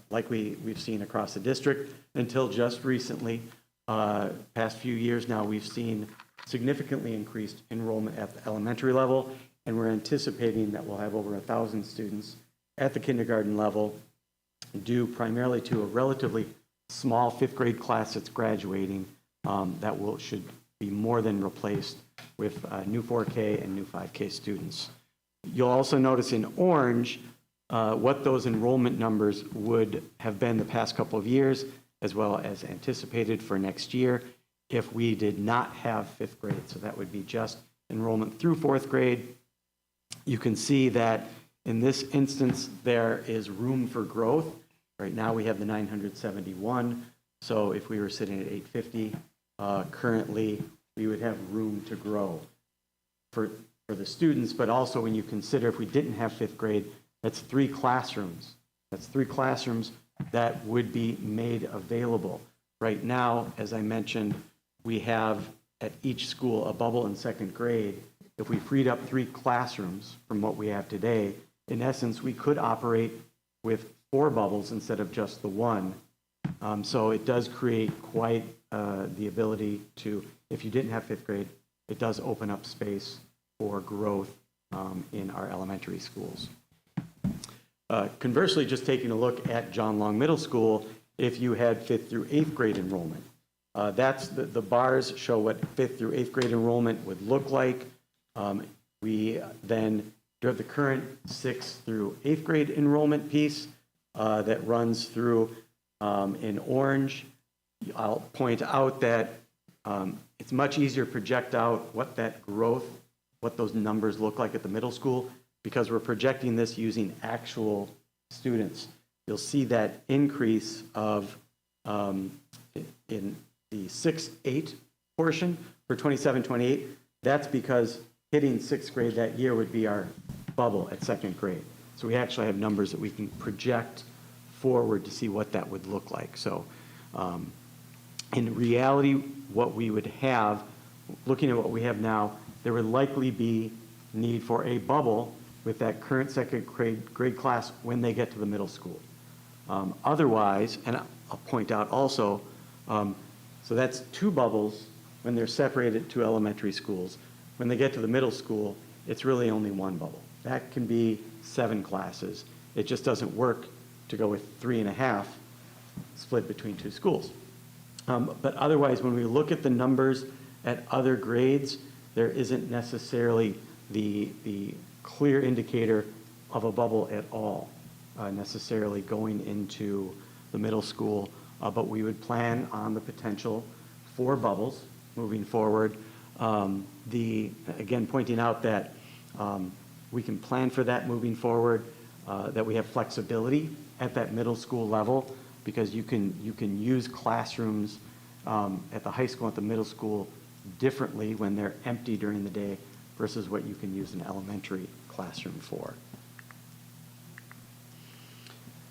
like we've seen across the district until just recently. Past few years now, we've seen significantly increased enrollment at the elementary level, and we're anticipating that we'll have over 1,000 students at the kindergarten level, due primarily to a relatively small 5th grade class that's graduating that should be more than replaced with new 4K and new 5K students. You'll also notice in orange what those enrollment numbers would have been the past couple of years, as well as anticipated for next year if we did not have 5th grade. So that would be just enrollment through 4th grade. You can see that in this instance, there is room for growth. Right now, we have the 971. So if we were sitting at 850, currently, we would have room to grow for the students. But also, when you consider if we didn't have 5th grade, that's 3 classrooms. That's 3 classrooms that would be made available. Right now, as I mentioned, we have at each school a bubble in 2nd grade. If we freed up 3 classrooms from what we have today, in essence, we could operate with 4 bubbles instead of just the 1. So it does create quite the ability to, if you didn't have 5th grade, it does open up space for growth in our elementary schools. Conversely, just taking a look at John Long Middle School, if you had 5th through 8th grade enrollment, that's the bars show what 5th through 8th grade enrollment would look like. We then do have the current 6th through 8th grade enrollment piece that runs through in orange. I'll point out that it's much easier to project out what that growth, what those numbers look like at the middle school, because we're projecting this using actual students. You'll see that increase of in the 6-8 portion for 27-28. That's because hitting 6th grade that year would be our bubble at 2nd grade. So we actually have numbers that we can project forward to see what that would look like. So in reality, what we would have, looking at what we have now, there would likely be need for a bubble with that current 2nd grade class when they get to the middle school. Otherwise, and I'll point out also, so that's 2 bubbles when they're separated to elementary schools. When they get to the middle school, it's really only 1 bubble. That can be 7 classes. It just doesn't work to go with 3.5 split between 2 schools. But otherwise, when we look at the numbers at other grades, there isn't necessarily the clear indicator of a bubble at all necessarily going into the middle school, but we would plan on the potential for bubbles moving forward. Again, pointing out that we can plan for that moving forward, that we have flexibility at that middle school level, because you can use classrooms at the high school, at the middle school differently when they're empty during the day versus what you can use an elementary classroom for.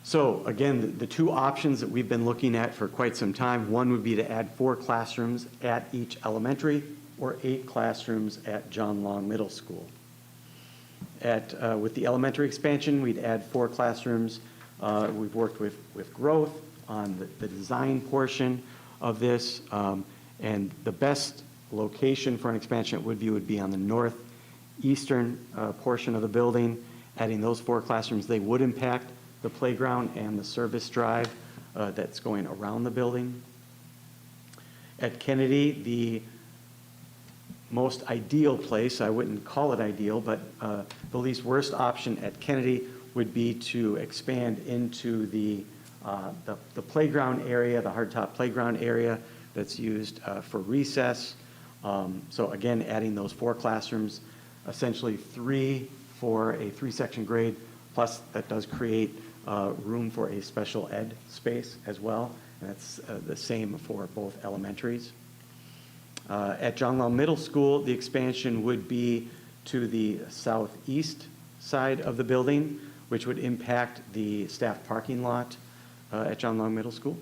So again, the 2 options that we've been looking at for quite some time, one would be to add 4 classrooms at each elementary or 8 classrooms at John Long Middle School. With the elementary expansion, we'd add 4 classrooms. We've worked with growth on the design portion of this, and the best location for an expansion would be on the northeastern portion of the building. Adding those 4 classrooms, they would impact the playground and the service drive that's going around the building. At Kennedy, the most ideal place, I wouldn't call it ideal, but the least worst option at Kennedy would be to expand into the playground area, the hardtop playground area that's used for recess. So again, adding those 4 classrooms, essentially 3 for a 3-section grade, plus that does create room for a special ed space as well. And that's the same for both elementaries. At John Long Middle School, the expansion would be to the southeast side of the building, which would impact the staff parking lot at John Long Middle School.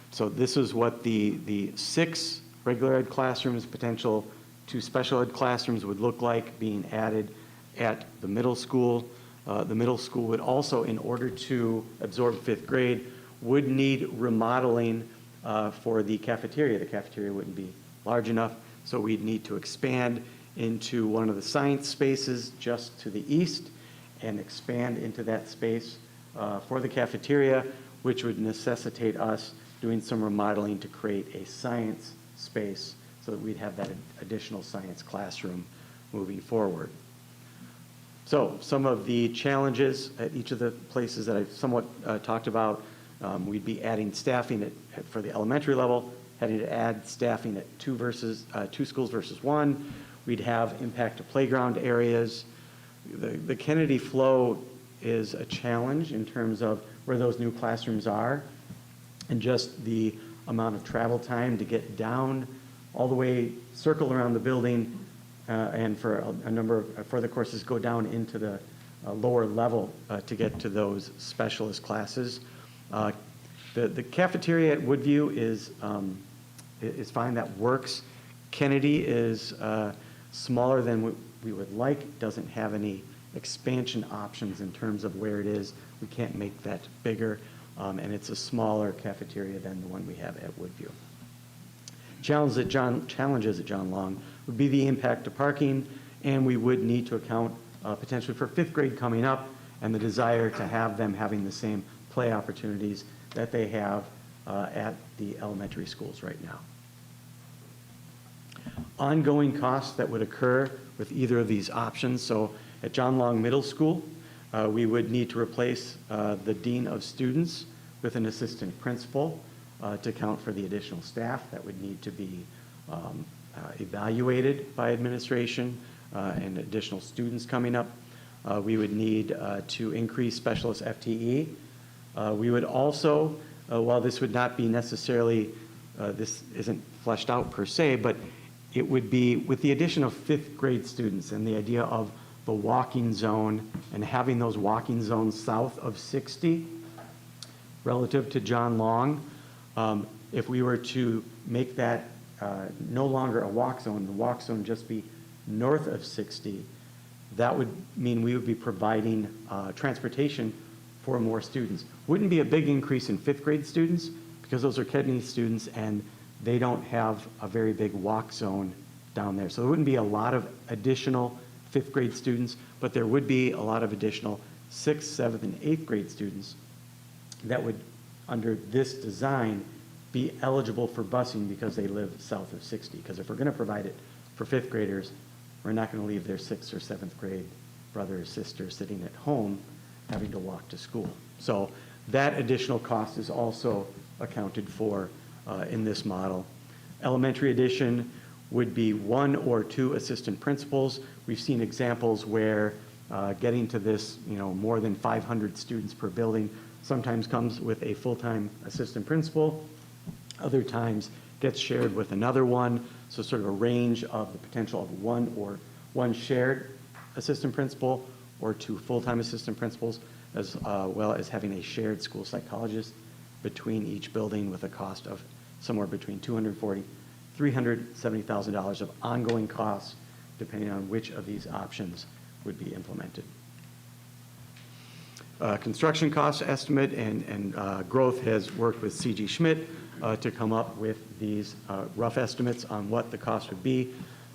So this is what the 6 regular ed classrooms, potential 2 special ed classrooms would look like being added at the middle school. The middle school would also, in order to absorb 5th grade, would need remodeling for the cafeteria. The cafeteria wouldn't be large enough, so we'd need to expand into one of the science spaces just to the east and expand into that space for the cafeteria, which would necessitate us doing some remodeling to create a science space so that we'd have that additional science classroom moving forward. So some of the challenges at each of the places that I've somewhat talked about, we'd be adding staffing for the elementary level, having to add staffing at two schools versus one. We'd have impact to playground areas. The Kennedy flow is a challenge in terms of where those new classrooms are and just the amount of travel time to get down all the way, circle around the building, and for a number of further courses, go down into the lower level to get to those specialist classes. The cafeteria at Woodview is fine, that works. Kennedy is smaller than we would like, doesn't have any expansion options in terms of where it is. We can't make that bigger, and it's a smaller cafeteria than the one we have at Woodview. Challenges at John Long would be the impact to parking, and we would need to account potentially for fifth grade coming up and the desire to have them having the same play opportunities that they have at the elementary schools right now. Ongoing costs that would occur with either of these options. So at John Long Middle School, we would need to replace the dean of students with an assistant principal to account for the additional staff that would need to be evaluated by administration and additional students coming up. We would need to increase specialist FTE. We would also, while this would not be necessarily, this isn't fleshed out per se, but it would be with the addition of fifth grade students and the idea of the walking zone and having those walking zones south of 60 relative to John Long. If we were to make that no longer a walk zone, the walk zone just be north of 60, that would mean we would be providing transportation for more students. Wouldn't be a big increase in fifth grade students because those are Kennedy students and they don't have a very big walk zone down there. So there wouldn't be a lot of additional fifth grade students, but there would be a lot of additional sixth, seventh, and eighth grade students that would, under this design, be eligible for busing because they live south of 60. Because if we're going to provide it for fifth graders, we're not going to leave their sixth or seventh grade brother or sister sitting at home having to walk to school. So that additional cost is also accounted for in this model. Elementary addition would be 1 or 2 assistant principals. We've seen examples where getting to this, more than 500 students per building sometimes comes with a full-time assistant principal. Other times gets shared with another one. So sort of a range of the potential of one shared assistant principal or 2 full-time assistant principals, as well as having a shared school psychologist between each building with a cost of somewhere between $240,000, $370,000 of ongoing costs, depending on which of these options would be implemented. Construction cost estimate and growth has worked with C.G. Schmidt to come up with these rough estimates on what the cost would be.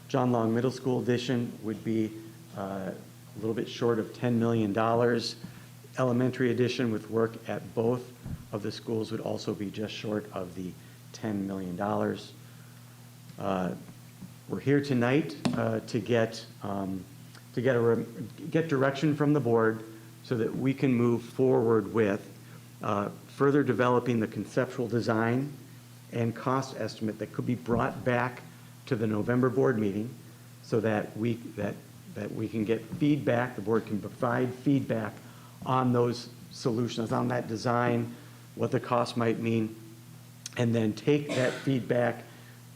John Long Middle School addition would be a little bit short of $10 million. Elementary addition with work at both of the schools would also be just short of the $10 million. We're here tonight to get direction from the board so that we can move forward with further developing the conceptual design and cost estimate that could be brought back to the November board meeting so that we can get feedback, the board can provide feedback on those solutions, on that design, what the cost might mean, and then take that feedback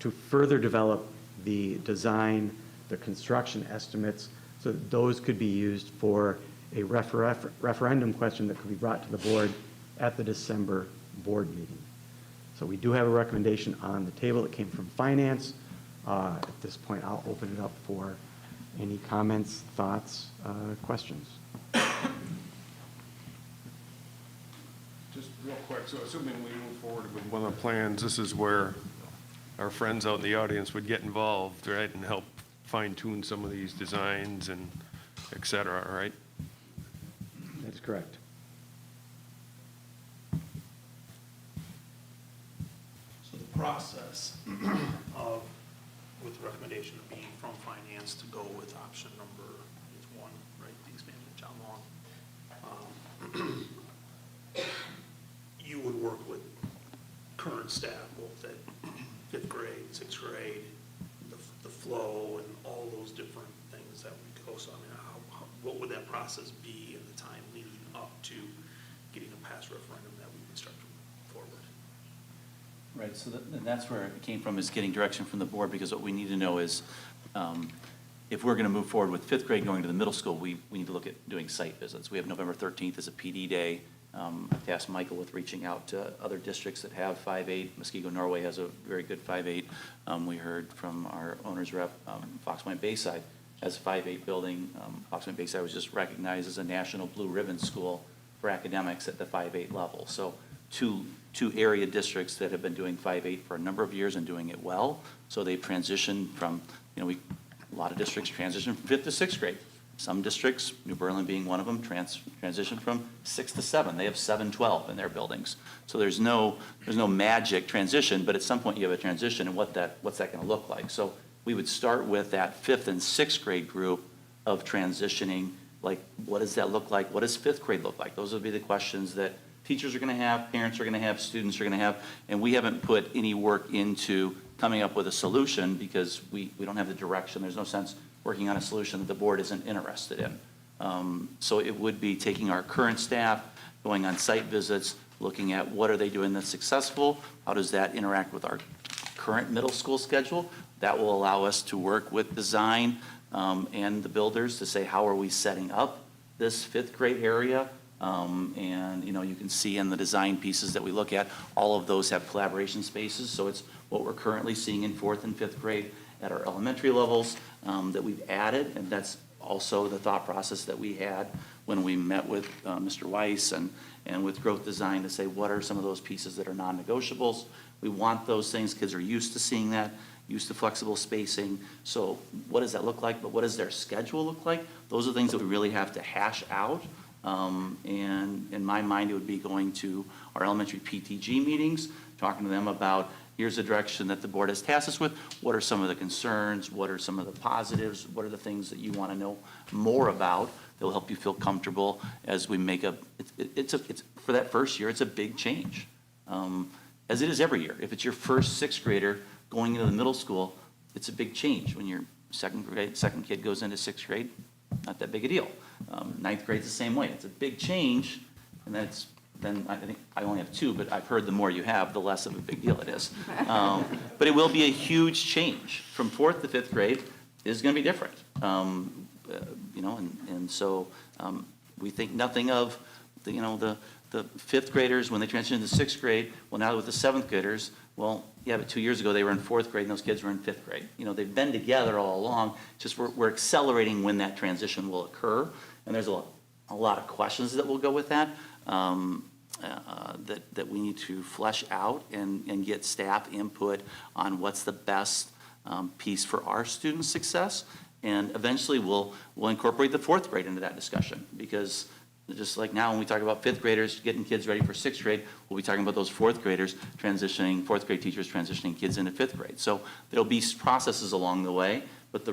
to further develop the design, the construction estimates, so that those could be used for a referendum question that could be brought to the board at the December board meeting. So we do have a recommendation on the table that came from finance. At this point, I'll open it up for any comments, thoughts, questions. Just real quick, so assuming we move forward with one of the plans, this is where our friends out in the audience would get involved, right, and help fine tune some of these designs and et cetera, right? That's correct. process of, with the recommendation of being from finance to go with option number, it's one, right, the expansion of John Long. You would work with current staff, both at fifth grade, sixth grade, the flow and all those different things that would go. So I mean, what would that process be in the time leading up to getting a pass referendum that we would start to move forward? Right, so and that's where it came from, is getting direction from the board, because what we need to know is, if we're gonna move forward with fifth grade going to the middle school, we need to look at doing site visits. We have November 13th as a PD day. I've tasked Michael with reaching out to other districts that have 5-8. Muskego Norway has a very good 5-8. We heard from our owner's rep, Fox Point Bayside has a 5-8 building. Fox Point Bayside was just recognized as a national blue ribbon school for academics at the 5-8 level. So two area districts that have been doing 5-8 for a number of years and doing it well. So they've transitioned from, a lot of districts transition from 5th to 6th grade. Some districts, New Berlin being one of them, transition from 6 to 7. They have 7-12 in their buildings. So there's no magic transition, but at some point you have a transition, and what's that going to look like? So we would start with that 5th and 6th grade group of transitioning. Like, what does that look like? What does 5th grade look like? Those would be the questions that teachers are going to have, parents are going to have, students are going to have, and we haven't put any work into coming up with a solution because we don't have the direction. There's no sense working on a solution that the board isn't interested in. So it would be taking our current staff, going on site visits, looking at what are they doing that's successful, how does that interact with our current middle school schedule. That will allow us to work with design and the builders to say, how are we setting up this 5th grade area? And you can see in the design pieces that we look at, all of those have collaboration spaces. So it's what we're currently seeing in 4th and 5th grade at our elementary levels that we've added. And that's also the thought process that we had when we met with Mr. Weiss and with growth design to say, what are some of those pieces that are non-negotiables? We want those things. Kids are used to seeing that, used to flexible spacing. So what does that look like? But what does their schedule look like? Those are things that we really have to hash out. And in my mind, it would be going to our elementary PTG meetings, talking to them about, here's the direction that the board has tasked us with. What are some of the concerns? What are some of the positives? What are the things that you want to know more about that will help you feel comfortable as we make it's for that first year, it's a big change. As it is every year. If it's your first 6th grader going into the middle school, it's a big change. When your second kid goes into 6th grade, not that big a deal. 9th grade's the same way. It's a big change, and then I think I only have 2, but I've heard the more you have, the less of a big deal it is. But it will be a huge change. From 4th to 5th grade is going to be different. And so we think nothing of the 5th graders when they transition to 6th grade. Well, now with the 7th graders, well, yeah, but 2 year ago they were in 4th grade and those kids were in 5th grade. They've been together all along. Just we're accelerating when that transition will occur. And there's a lot of questions that will go with that. That we need to flesh out and get staff input on what's the best piece for our students' success. And eventually we'll incorporate the 4th grade into that discussion, because just like now when we talk about 5th graders getting kids ready for 6th grade, we'll be talking about those 4th graders transitioning, 4th grade teachers transitioning kids into 5th grade. So there'll be processes along the way, but the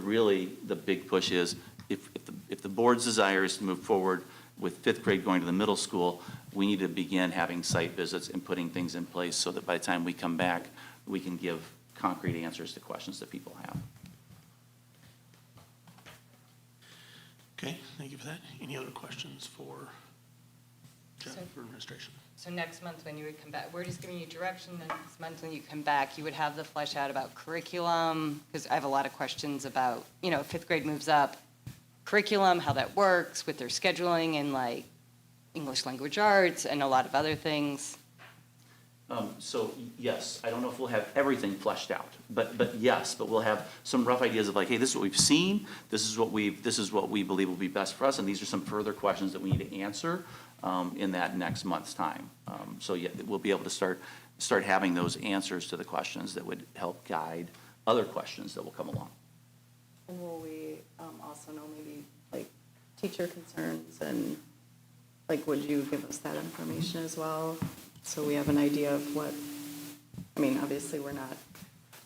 big push is if the board's desire is to move forward with 5th grade going to the middle school, we need to begin having site visits and putting things in place so that by the time we come back, we can give concrete answers to questions that people have. Okay, thank you for that. Any other questions for Jeff or administration? So next month when you would come back, we're just giving you direction, and next month when you come back, you would have the flesh out about curriculum, because I have a lot of questions about, if 5th grade moves up, curriculum, how that works with their scheduling and like English language arts and a lot of other things. So yes, I don't know if we'll have everything fleshed out, but yes, but we'll have some rough ideas of like, hey, this is what we've seen, this is what we believe will be best for us, and these are some further questions that we need to answer in that next month's time. So yeah, we'll be able to start having those answers to the questions that would help guide other questions that will come along. And will we also know maybe like teacher concerns, and like would you give us that information as well, so we have an idea of what I mean, obviously, we're not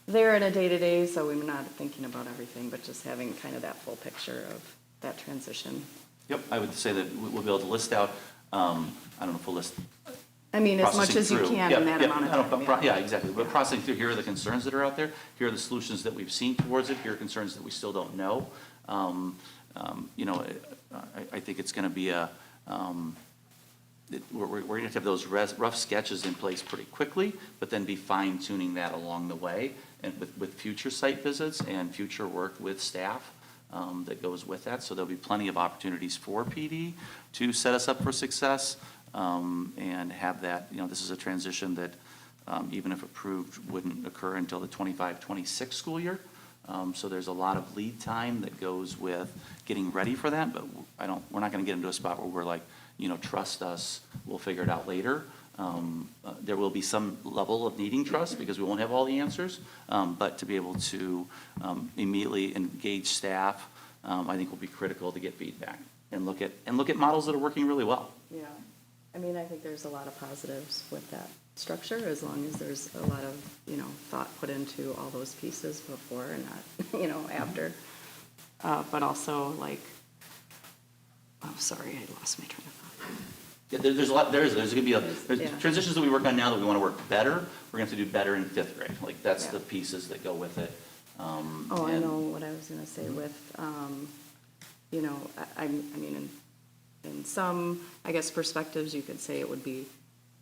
there in a day-to-day, so we're not thinking about everything, but just having kind of that full picture of that transition. Yep, I would say that we'll be able to list out, I don't know if we'll list. I mean, as much processing as you through. can Yep, in that yep, amount of I know, time, but pro- yeah. Yeah, exactly. But processing through, here are the concerns that are out there, here are the solutions that we've seen towards it, here are concerns that we still don't know. You know, I think it's gonna be we're gonna have to have those rough sketches in place pretty quickly, but then be fine tuning that along the way, and with future site visits and future work with staff that goes with that. So there'll be plenty of opportunities for PD to set us up for success, and have that, you know, this is a transition that, even if approved, wouldn't occur until the 25-26 school year. So there's a lot of lead time that goes with getting ready for that, but we're not gonna get into a spot where we're like, you know, trust us, we'll figure it out later. There will be some level of needing trust because we won't have all the answers, but to be able to immediately engage staff, I think will be critical to get feedback and look at models that are working really well. Yeah, I mean, I think there's a lot of positives with that structure, as long as there's a lot of, you know, thought put into all those pieces before and not, you know, after. But also, like, I'm sorry, I lost my train of thought. Yeah, there's a lot, there's gonna be there's Yeah. transitions that we work on now that we wanna work better, we're gonna have to do better in 5th grade, like, that's Yeah. the pieces that go with it. Oh, I and- know what I was gonna say with, you know, I mean, in some, I guess, perspectives, you could say it would be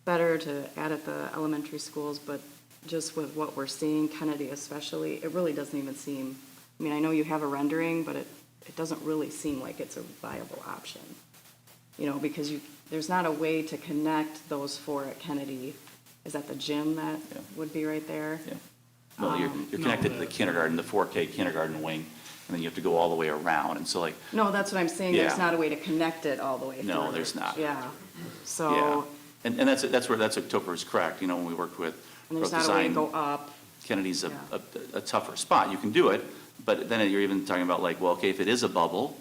better to add at the elementary schools, but just with what we're seeing, Kennedy especially, it really doesn't even seem, I mean, I know you have a rendering, but it doesn't really seem like it's a viable option. You know, because there's not a way to connect those four at Kennedy. Is that the gym that Yeah. would be right there? Yeah. Well, you're connected to the kindergarten, the 4K kindergarten wing, and then you have to go all the way around, and so like, No, that's what I'm saying, there's Yeah. not a way to connect it all the way through. No, there's not. Yeah, yeah. so, And that's where Topher is correct, you know, when we worked with and there's growth not a way to design, go up. Kennedy's Yeah. a tougher spot, you can do it, but then you're even talking about like, well, okay, if it is a bubble,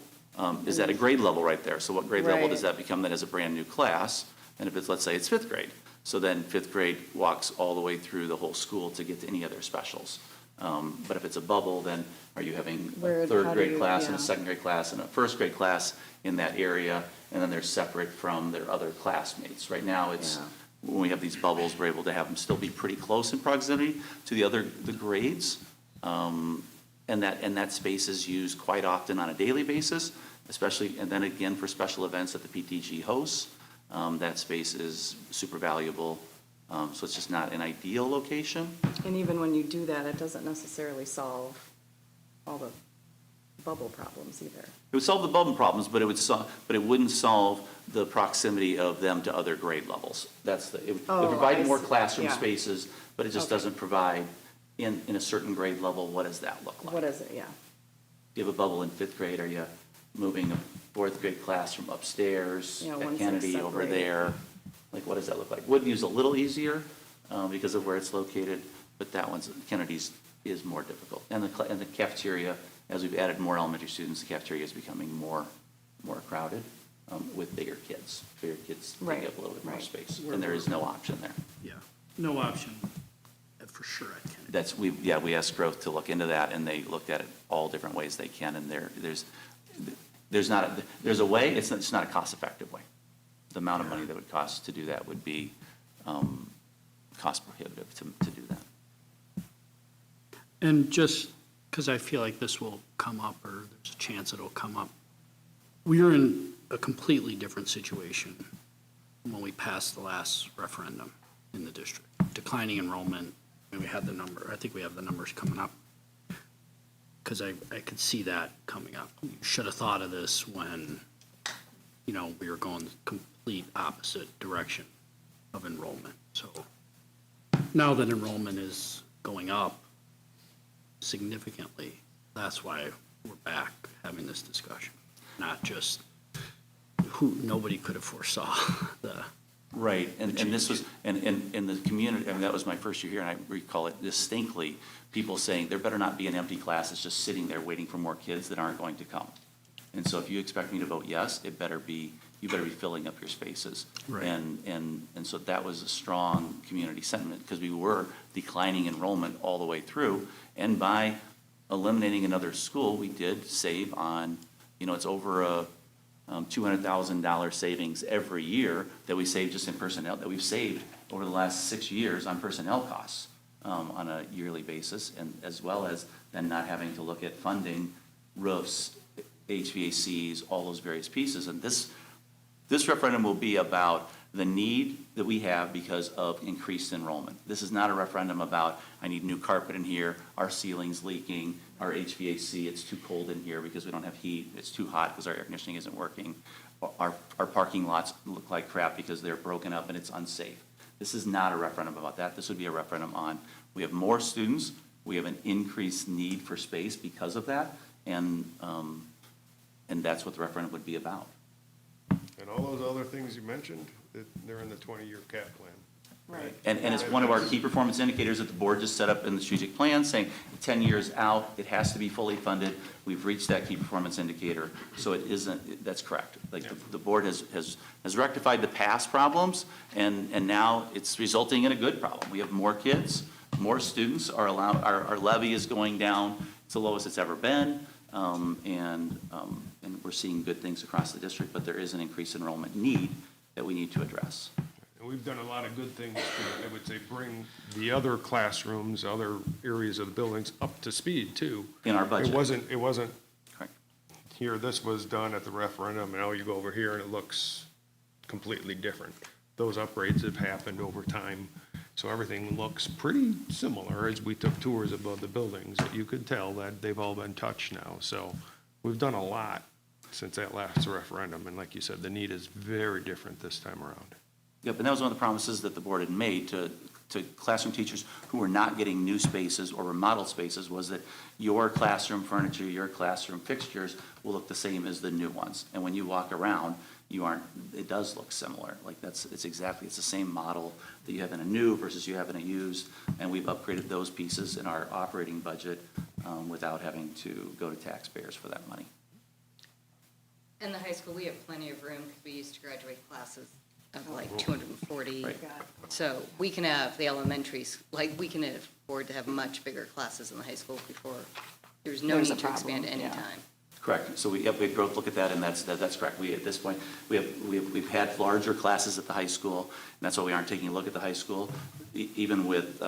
is that a grade level right there? So what grade level does Right. that become then as a brand-new class? And if it's, let's say it's 5th grade, so then 5th grade walks all the way through the whole school to get to any other specials. But if it's a bubble, then are you having Where- a 3rd how do grade you- class and a yeah. 2nd grade class and a 1st grade class in that area, and then they're separate from their other classmates? Right now, it's, Yeah. when we have these bubbles, we're able to have them still be pretty close in proximity to the grades. And that space is used quite often on a daily basis, especially, and then again for special events that the PTG hosts. That space is super valuable, so it's just not an ideal location. And even when you do that, it doesn't necessarily solve all the bubble problems either. It would solve the bubble problems, but it wouldn't solve the proximity of them to other grade levels. It would Oh, provide I more see. classroom Yeah. spaces, but it just Okay. doesn't provide, in a certain grade level, what does that look like? What is it, yeah. You have a bubble in 5th grade, are you moving a 4th grade class from upstairs Yeah, at one's Kennedy like over separate. there? Like, what does that look like? Woodenview's a little easier, because of where it's located, but Kennedy's is more difficult. And the cafeteria, as we've added more elementary students, the cafeteria is becoming more crowded, with bigger kids. Bigger kids take Right, up a little bit more right. space, and there is no option there. Yeah, no option, for sure at Kennedy. We asked Growth to look into that, and they looked at it all different ways they can, and there's a way, it's not a cost-effective way. The amount of money that would cost to do that would be cost prohibitive to do that. And just because I feel like this will come up, or there's a chance it'll come up, we are in a completely different situation when we passed the last referendum in the district. Declining enrollment, and we had the number, I think we have the numbers coming up. Because I could see that coming up. You should have thought of this when, you know, we were going the complete opposite direction of enrollment. So now that enrollment is going up significantly, that's why we're back having this discussion. Not just nobody could have foresaw the. Right, and this was, and in the community, I mean, that was my first year here, and I recall it distinctly, people saying, there better not be an empty class that's just sitting there waiting for more kids that aren't going to come. And so if you expect me to vote yes, it better be you better be filling up your spaces. Right. And so that was a strong community sentiment, because we were declining enrollment all the way through. And by eliminating another school, we did save on, it's over a $200,000 savings every year that we save just in personnel, that we've saved over the last 6 years on personnel costs on a yearly basis, and as well as then not having to look at funding roofs, HVACs, all those various pieces. And this referendum will be about the need that we have because of increased enrollment. This is not a referendum about, I need new carpet in here, our ceiling's leaking, our HVAC, it's too cold in here because we don't have heat, it's too hot because our air conditioning isn't working. Our parking lots look like crap because they're broken up and it's unsafe. This is not a referendum about that. This would be a referendum on, we have more students, we have an increased need for space because of that, and that's what the referendum would be about. And all those other things you mentioned, they're in the 20-year cap plan. Right. And it's one of our key performance indicators that the board just set up in the strategic plan, saying 10 years out, it has to be fully funded. We've reached that key performance indicator, so it isn't, that's correct. Like, the board has rectified the past problems, and now it's resulting in a good problem. We have more kids, more students, our levy is going down, it's the lowest it's ever been, and we're seeing good things across the district, but there is an increased enrollment need that we need to address. And we've done a lot of good things to, I would say, bring the other classrooms, other areas of the buildings up to speed too. In our budget. It wasn't, Correct. here, this was done at the referendum, and now you go over here and it looks completely different. Those upgrades have happened over time, so everything looks pretty similar as we took tours of the buildings, that you could tell that they've all been touched now. So we've done a lot since that last referendum, and like you said, the need is very different this time around. Yep, and that was one of the promises that the board had made to classroom teachers who were not getting new spaces or remodeled spaces, was that your classroom furniture, your classroom fixtures will look the same as the new ones. And when you walk around, it does look similar. Like, it's the same model that you have in a new versus you have in a used, and we've upgraded those pieces in our operating budget without having to go to taxpayers for that money. In the high school, we have plenty of room because we used to graduate classes of like 240. Right. So we can have the elementaries, we can afford to have much bigger classes in the high school before, there's no There's need a to expand problem, at any yeah. time. Correct. So we have both look at that, and that's correct. At this point, we've had larger classes at the high school, and that's why we aren't taking a look at the high school. Even with,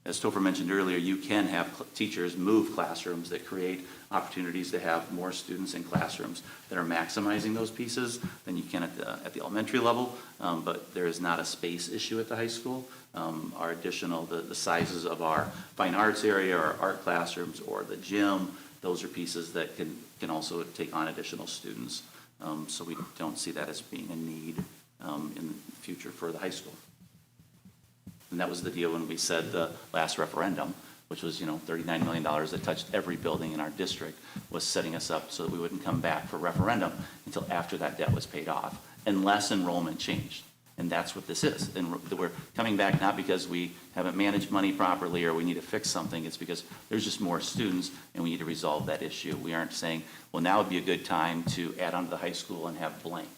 as Topher mentioned earlier, you can have teachers move classrooms that create opportunities to have more students in classrooms that are maximizing those pieces than you can at the elementary level. But there is not a space issue at the high school. Our additional, the sizes of our fine arts area, or art classrooms, or the gym, those are pieces that can also take on additional students. So we don't see that as being a need in the future for the high school. And that was the deal when we said the last referendum, which was, $39 million that touched every building in our district, was setting us up so that we wouldn't come back for referendum until after that debt was paid off, unless enrollment changed. And that's what this is. And we're coming back not because we haven't managed money properly or we need to fix something. It's because there's just more students and we need to resolve that issue. We aren't saying, well, now would be a good time to add on to the high school and have blank.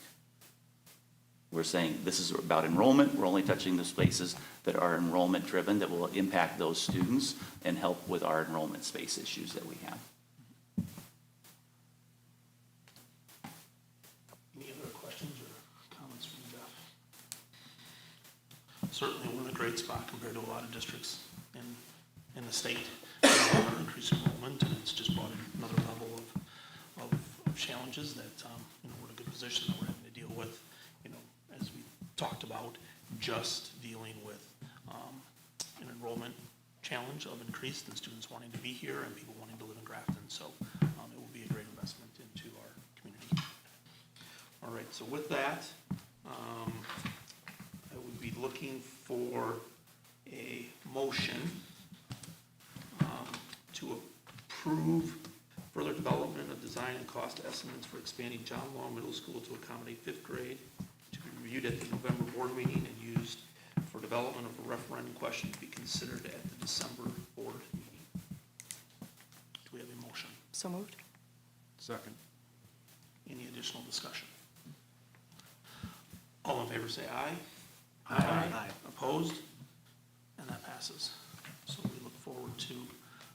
We're saying this is about enrollment. We're only touching the spaces that are enrollment driven, that will impact those students and help with our enrollment space issues that we have. Any other questions or comments from Jeff? Certainly, we're in a great spot compared to a lot of districts in the state. Our increased enrollment, and it's just brought in another level of challenges that we're in a good position that we're having to deal with. As we talked about, just dealing with an enrollment challenge of increased and students wanting to be here and people wanting to live in Grafton. So it will be a great investment into our community. All right, so with that, I would be looking for a motion to approve further development of design and cost estimates for expanding John Long Middle School to accommodate fifth grade, to be reviewed at the November board meeting and used for development of a referendum question to be considered at the December board meeting. Do we have a motion? So moved. Second. Any additional discussion? favor say aye. Aye. Opposed? And that passes. So we look forward to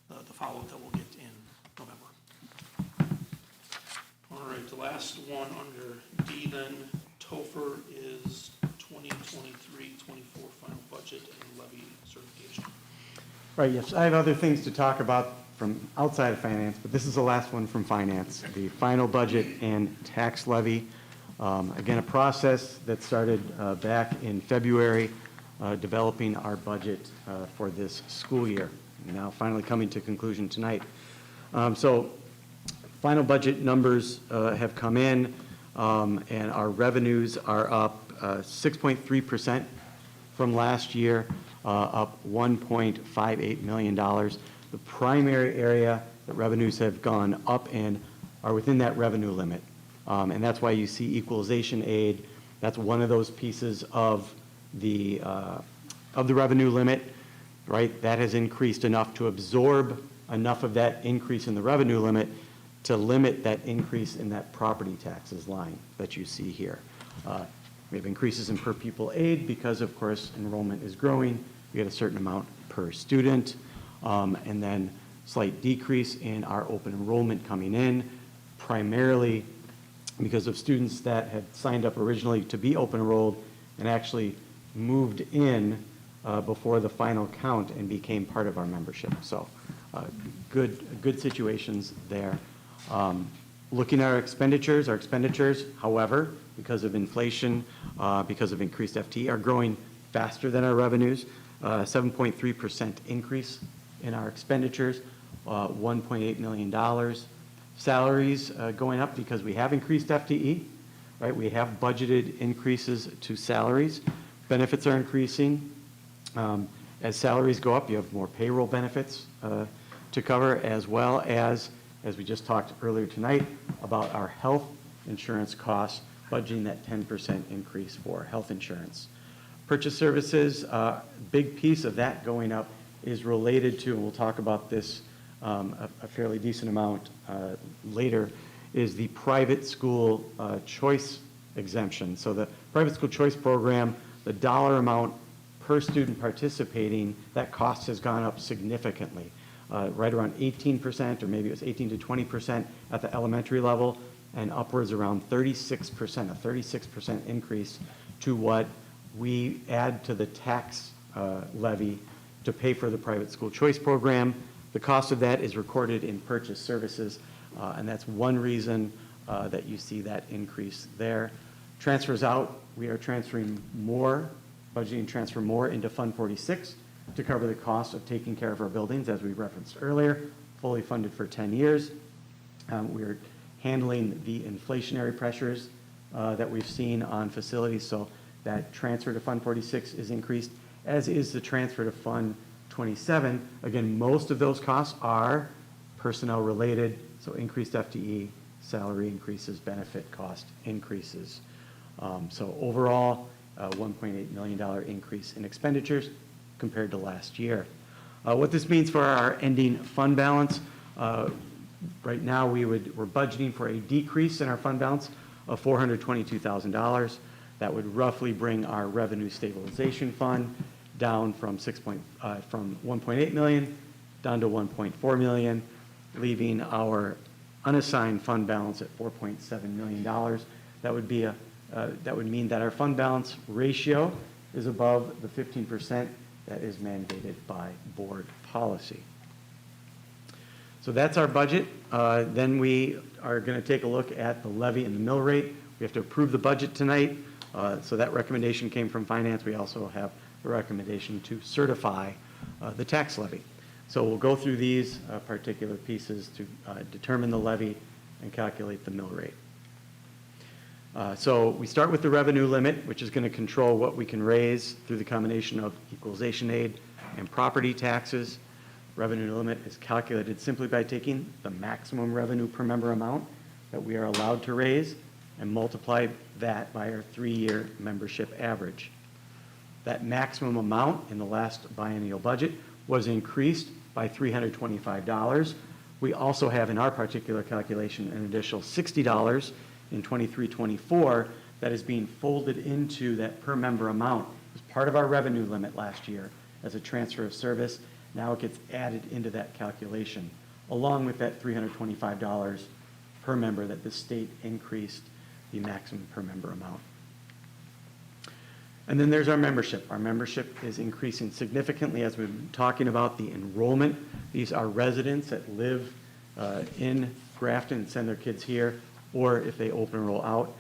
the follow-up that we'll get in November. All right, the last one under D then, Topher, is 2023-24 final budget and levy certification. Right, yes, I have other things to talk about from outside of finance, but this is the last one from finance, the final budget and tax levy. Again, a process that started back in February, developing our budget for this school year, and now finally coming to conclusion tonight. So final budget numbers have come in, and our revenues are up 6.3% from last year, up $1.58 million. The primary area that revenues have gone up in are within that revenue limit. And that's why you see equalization aid. That's one of those pieces of the revenue limit, right? That has increased enough to absorb enough of that increase in the revenue limit to limit that increase in that property taxes line that you see here. We have increases in per pupil aid because, of course, enrollment is growing. We get a certain amount per student. And then slight decrease in our open enrollment coming in, primarily because of students that had signed up originally to be open enrolled and actually moved in before the count count and became part of our membership. So good situations there. Looking at our expenditures, however, because of inflation, because of increased FTE, are growing faster than our revenues. 7.3% increase in our expenditures, $1.8 million. Salaries going up because we have increased FTE, right? We have budgeted increases to salaries. Benefits are increasing. As salaries go up, you have more payroll benefits to cover, as well as we just talked earlier tonight, about our health insurance costs, budgeting that 10% increase for health insurance. Purchase services, big piece of that going up is related to, and we'll talk about this a fairly decent amount later, is the private school choice exemption. So the private school choice program, the dollar amount per student participating, that cost has gone up significantly, right around 18%, or maybe it was 18 to 20% at the elementary level, and upwards around 36%, a 36% increase to what we add to the tax levy to pay for the private school choice program. The cost of that is recorded in purchase services, and that's one reason that you see that increase there. Transfers out, we are transferring more, budgeting transfer more into Fund 46 to cover the cost of taking care of our buildings, as we referenced earlier, fully funded for 10 years. We're handling the inflationary pressures that we've seen on facilities, so that transfer to Fund 46 is increased, as is the transfer to Fund 27. Again, most of those costs are personnel related, so increased FTE, salary increases, benefit cost increases. So overall, $1.8 million increase in expenditures compared to last year. What this means for our ending fund balance, right now we're budgeting for a decrease in our fund balance of $422,000. That would roughly bring our revenue stabilization fund down from 1.8 million down to 1.4 million, leaving our unassigned fund balance at $4.7 million. That would mean that our fund balance ratio is above the 15% that is mandated by board policy. So that's our budget. Then we are going to take a look at the levy and the mill rate. We have to approve the budget tonight. So that recommendation came from finance. We also have the recommendation to certify the tax levy. So we'll go through these particular pieces to determine the levy and calculate the mill rate. So we start with the revenue limit, which is going to control what we can raise through the combination of equalization aid and property taxes. Revenue limit is calculated simply by taking the maximum revenue per member amount that we are allowed to raise and multiply that by our 3-year membership average. That maximum amount in the last biennial budget was increased by $325. We also have in our particular calculation an additional $60 in 23-24 that is being folded into that per member amount. It was part of our revenue limit last year as a transfer of service. Now it gets added into that calculation, along with that $325 per member that the state increased the maximum per member amount. And then there's our membership. Our membership is increasing significantly as we've been talking about the enrollment. These are residents that live in Grafton and send their kids here, or if they open enroll out.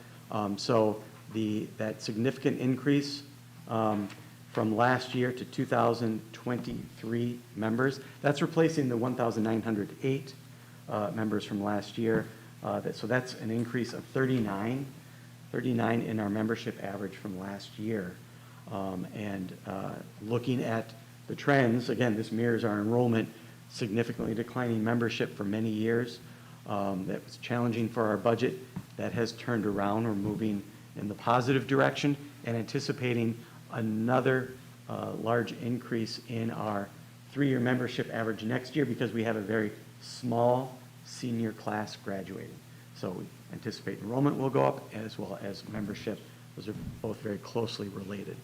So that significant increase from last year to 2,023 members, that's replacing the 1,908 members from last year. So that's an increase of 39 in our membership average from last year. Looking at the trends, again, this mirrors our enrollment, significantly declining membership for many years. That was challenging for our budget. That has turned around. We're moving in the positive direction and anticipating another large increase in our 3-year membership average next year because we have a very small senior class graduating. So we anticipate enrollment will go up as well as membership. Those are both very closely related.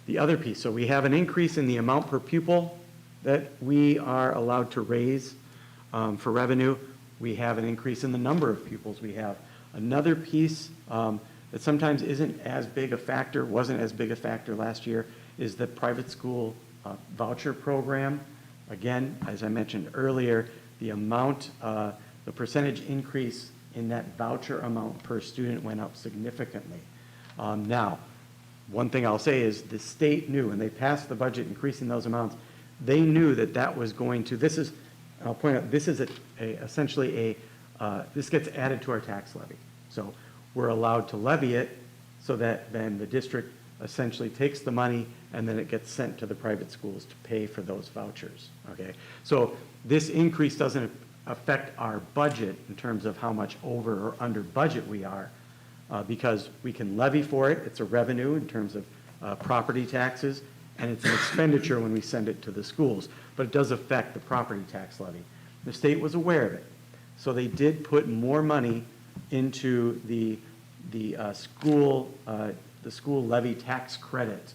The other piece, so we have an increase in the amount per pupil that we are allowed to raise for revenue. We have an increase in the number of pupils we have. Another piece that sometimes isn't as big a factor, wasn't as big a factor last year, is the private school voucher program. Again, as I mentioned earlier, the amount, the percentage increase in that voucher amount per student went up significantly. Now, one thing I'll say is the state knew, when they passed the budget increasing those amounts, they knew that that was going to, this is, I'll point out, this is essentially this gets added to our tax levy. So we're allowed to levy it so that then the district essentially takes the money and then it gets sent to the private schools to pay for those vouchers, okay? So this increase doesn't affect our budget in terms of how much over or under budget we are because we can levy for it. It's a revenue in terms of property taxes, and it's an expenditure when we send it to the schools, but it does affect the property tax levy. The state was aware of it, so they did put more money into the school levy tax credit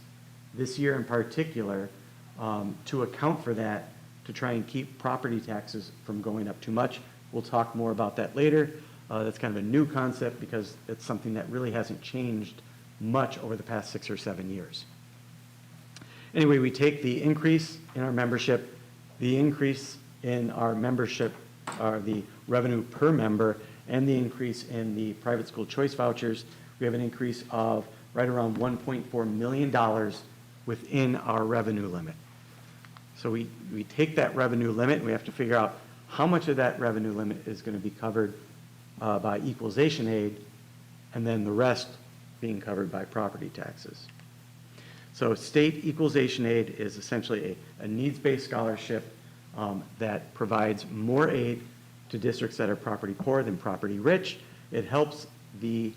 this year in particular to account for that, to try and keep property taxes from going up too much. We'll talk more about that later. That's kind of a new concept because it's something that really hasn't changed much over the past 6 or 7 years. Anyway, we take the increase in our membership, the increase in our membership, or the revenue per member, and the increase in the private school choice vouchers. We have an increase of right around $1.4 million within our revenue limit. So we take that revenue limit, and we have to figure out how much of that revenue limit is going to be covered by equalization aid, and then the rest being covered by property taxes. So state equalization aid is essentially a needs-based scholarship that provides more aid to districts that are property poor than property rich. It helps the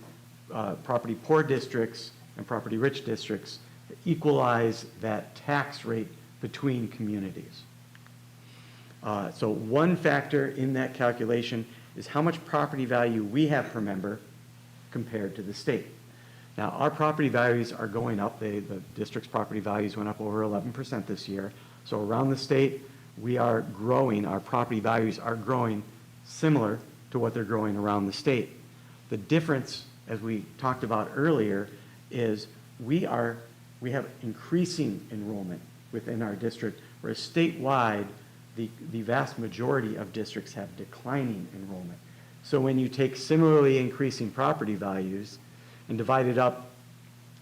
property poor districts and property rich districts equalize that tax rate between communities. So one factor in that calculation is how much property value we have per member compared to the state. Now, our property values are going up. The district's property values went up over 11% this year. So around the state, we are growing, our property values are growing similar to what they're growing around the state. The difference, as we talked about earlier, is we have increasing enrollment within our district, whereas statewide, the vast majority of districts have declining enrollment. So when you take similarly increasing property values and divide it up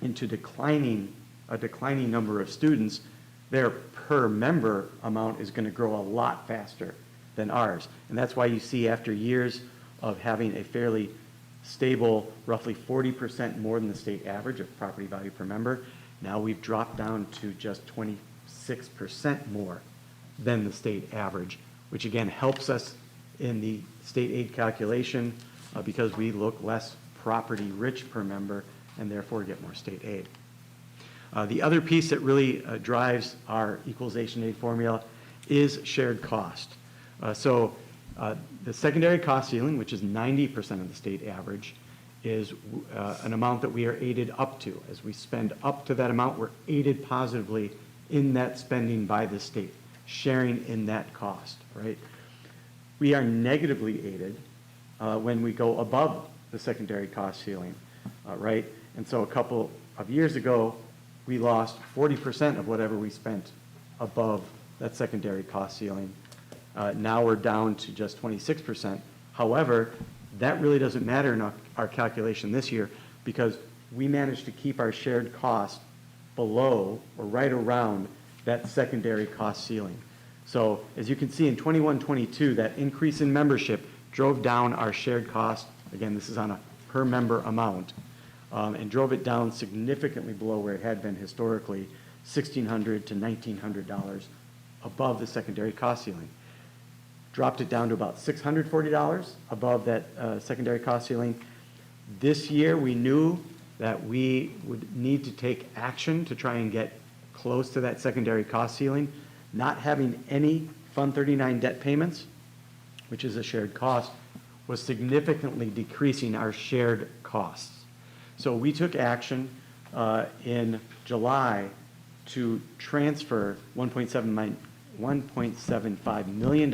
into a declining number of students, their per member amount is going to grow a lot faster than ours. And that's why you see after years of having a fairly stable, roughly 40% more than the state average of property value per member, now we've dropped down to just 26% more than the state average, which again helps us in the state aid calculation because we look less property rich per member and therefore get more state aid. The other piece that really drives our equalization aid formula is shared cost. The secondary cost ceiling, which is 90% of the state average, is an amount that we are aided up to. As we spend up to that amount, we're aided positively in that spending by the state, sharing in that cost, right? We are negatively aided when we go above the secondary cost ceiling, right? And so a couple of years ago, we lost 40% of whatever we spent above that secondary cost ceiling. Now we're down to just 26%. However, that really doesn't matter in our calculation this year because we managed to keep our shared cost below or right around that secondary cost ceiling. So as you can see in 21-22, that increase in membership drove down our shared cost. Again, this is on a per member amount, and drove it down significantly below where it had been historically, $1,600 to $1,900 above the secondary cost ceiling. Dropped it down to about $640 above that secondary cost ceiling. This year, we knew that we would need to take action to try and get close to that secondary cost ceiling. Not having any Fund 39 debt payments, which is a shared cost, was significantly decreasing our shared costs. So we took action in July to transfer $1.75 million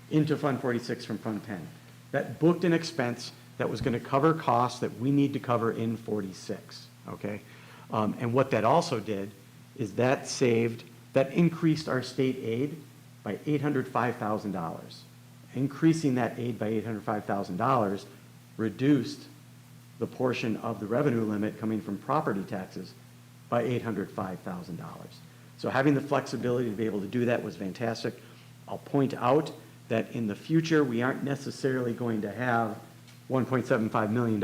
into Fund 46 from Fund 10. That booked an expense that was going to cover costs that we need to cover in 46, okay? And what that also did is that increased our state aid by $805,000. Increasing that aid by $805,000 reduced the portion of the revenue limit coming from property taxes by $805,000. So having the flexibility to be able to do that was fantastic. I'll point out that in the future, we aren't necessarily going to have $1.75 million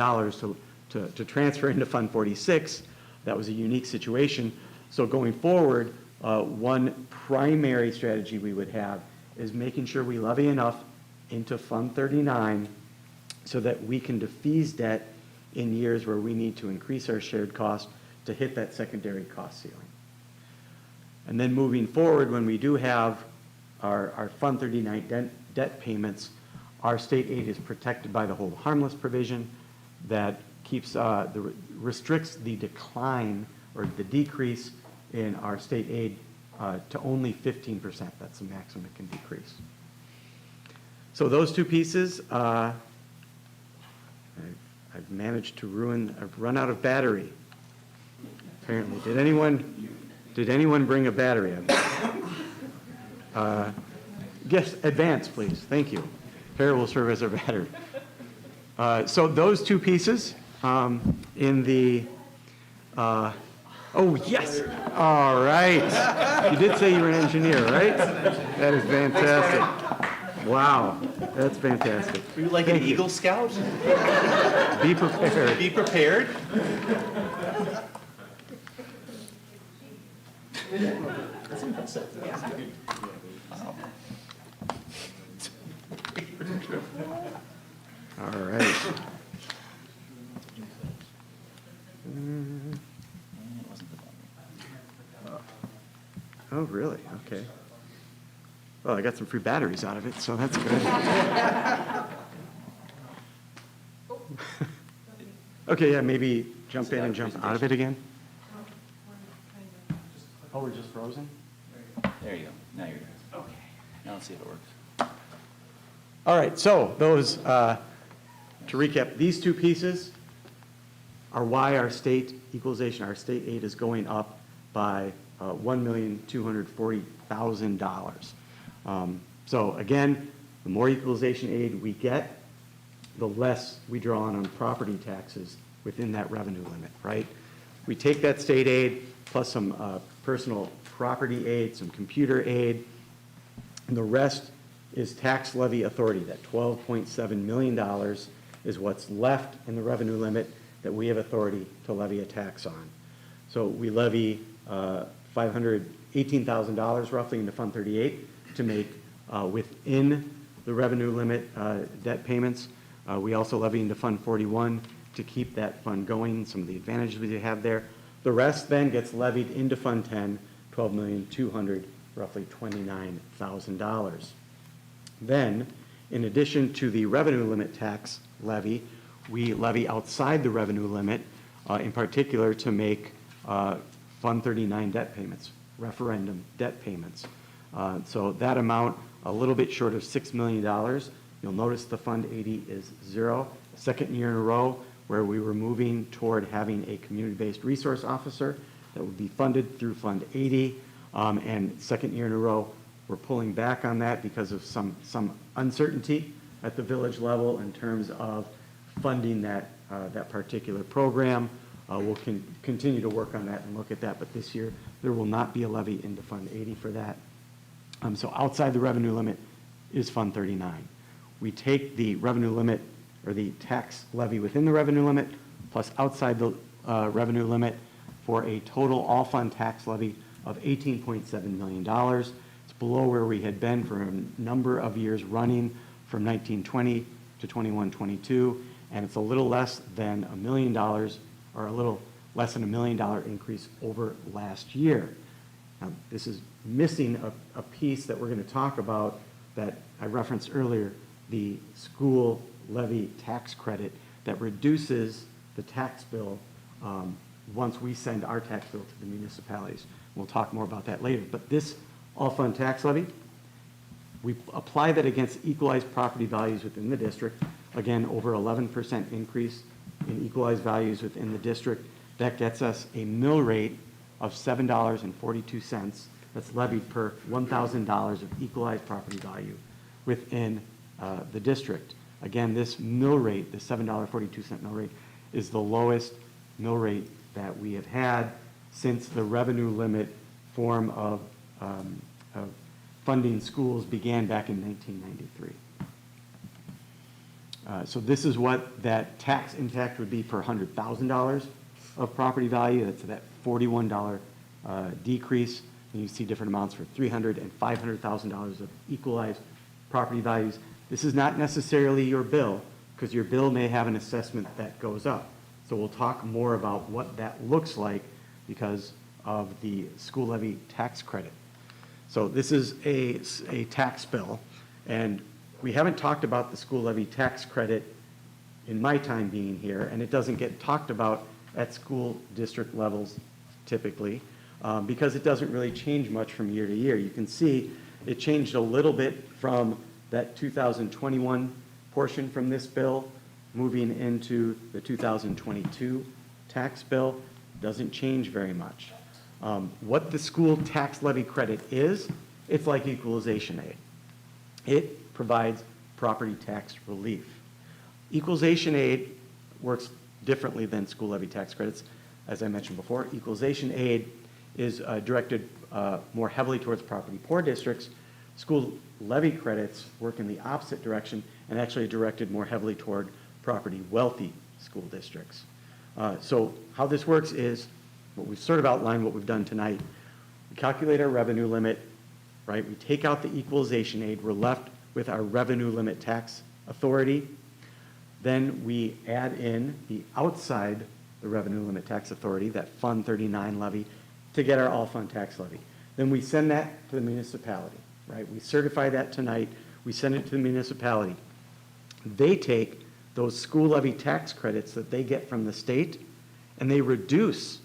to transfer into Fund 46. That was a unique situation. So going forward, one primary strategy we would have is making sure we levy enough into Fund 39 so that we can defease debt in years where we need to increase our shared cost to hit that secondary cost ceiling. And then moving forward, when we do have our Fund 39 debt payments, our state aid is protected by the hold harmless provision that keeps, restricts the decline or the decrease in our state aid to only 15%. That's the maximum it can decrease. So those two pieces, I've managed to run out of battery. Apparently, did anyone bring a battery? Yes, advance, please. Thank you. Para will serve as our battery. So those two pieces in the. Oh yes! All right. You did say you were an engineer, right? That is fantastic. Wow, that's fantastic. Were you like an Eagle Scout? Be prepared. Be prepared. That's impressive. All right. Oh, really? Okay. Well, I got some free batteries out of it, so that's good. Okay, yeah, maybe jump in and jump out of it again. Oh, we're just frozen? There you go. Now you're good. Okay. Now let's see if it works. All right, so those, to recap, these two pieces are why our state equalization, our state aid is going up by $1,240,000. So again, the more equalization aid we get, the less we draw on property taxes within that revenue limit, right? We take that state aid plus some personal property aid, some computer aid, and the rest is tax levy authority. That $12.7 million is what's left in the revenue limit that we have authority to levy a tax on. So we levy $518,000 roughly into Fund 38 to make within the revenue limit debt payments. We also levy into Fund 41 to keep that fund going, some of the advantages we have there. The rest then gets levied into Fund 10, $12,200,000, roughly $29,000. Then, in addition to the revenue limit tax levy, we levy outside the revenue limit, in particular to make Fund 39 debt payments, referendum debt payments. So that amount, a little bit short of $6 million. You'll notice the Fund 80 is zero. Second year in a row where we were moving toward having a community-based resource officer that would be funded through Fund 80. And second year in a row, we're pulling back on that because of some uncertainty at the village level in terms of funding that particular program. We'll continue to work on that and look at that, but this year, there will not be a levy into Fund 80 for that. So outside the revenue limit is Fund 39. We take the revenue limit, or the tax levy within the revenue limit, plus outside the revenue limit, for a total all-fund tax levy of $18.7 million. It's below where we had been for a number of years running from 1920 to 21-22, and it's a little less than $1 million, or a little less than $1 million increase over last year. Now, this is missing a piece that we're going to talk about that I referenced earlier, the school levy tax credit that reduces the tax bill once we send our tax bill to the municipalities. We'll talk more about that later. But this all-fund tax levy, we apply that against equalized property values within the district. Again, over 11% increase in equalized values within the district. That gets us a mill rate of $7.42. That's levied per $1,000 of equalized property value within the district. Again, this mill rate, the $7.42 mill rate, is the lowest mill rate that we have had since the revenue limit form of funding schools began back in 1993. So this is what that tax impact would be per $100,000 of property value. That's that $41 decrease. And you see different amounts for $300,000 and $500,000 of equalized property values. This is not necessarily your bill, because your bill may have an assessment that goes up. So we'll talk more about what that looks like because of the school levy tax credit. So this is a tax bill, and we haven't talked about the school levy tax credit in my time being here, and it doesn't get talked about at school district levels typically, because it doesn't really change much from year to year. You can see it changed a little bit from that 2021 portion from this bill, moving into the 2022 tax bill. Doesn't change very much. What the school tax levy credit is, it's like equalization aid. It provides property tax relief. Equalization aid works differently than school levy tax credits. As I mentioned before, equalization aid is directed more heavily towards property poor districts. School levy credits work in the opposite direction and actually directed more heavily toward property wealthy school districts. So how this works is, what we've sort of outlined, what we've done tonight. We calculate our revenue limit, right? We take out the equalization aid. We're left with our revenue limit tax authority. Then we add in the outside the revenue limit tax authority, that Fund 39 levy, to get our all-fund tax levy. Then we send that to the municipality, right? We certify that tonight. We send it to the municipality. They take those school levy tax credits that they get from the state, and they reduce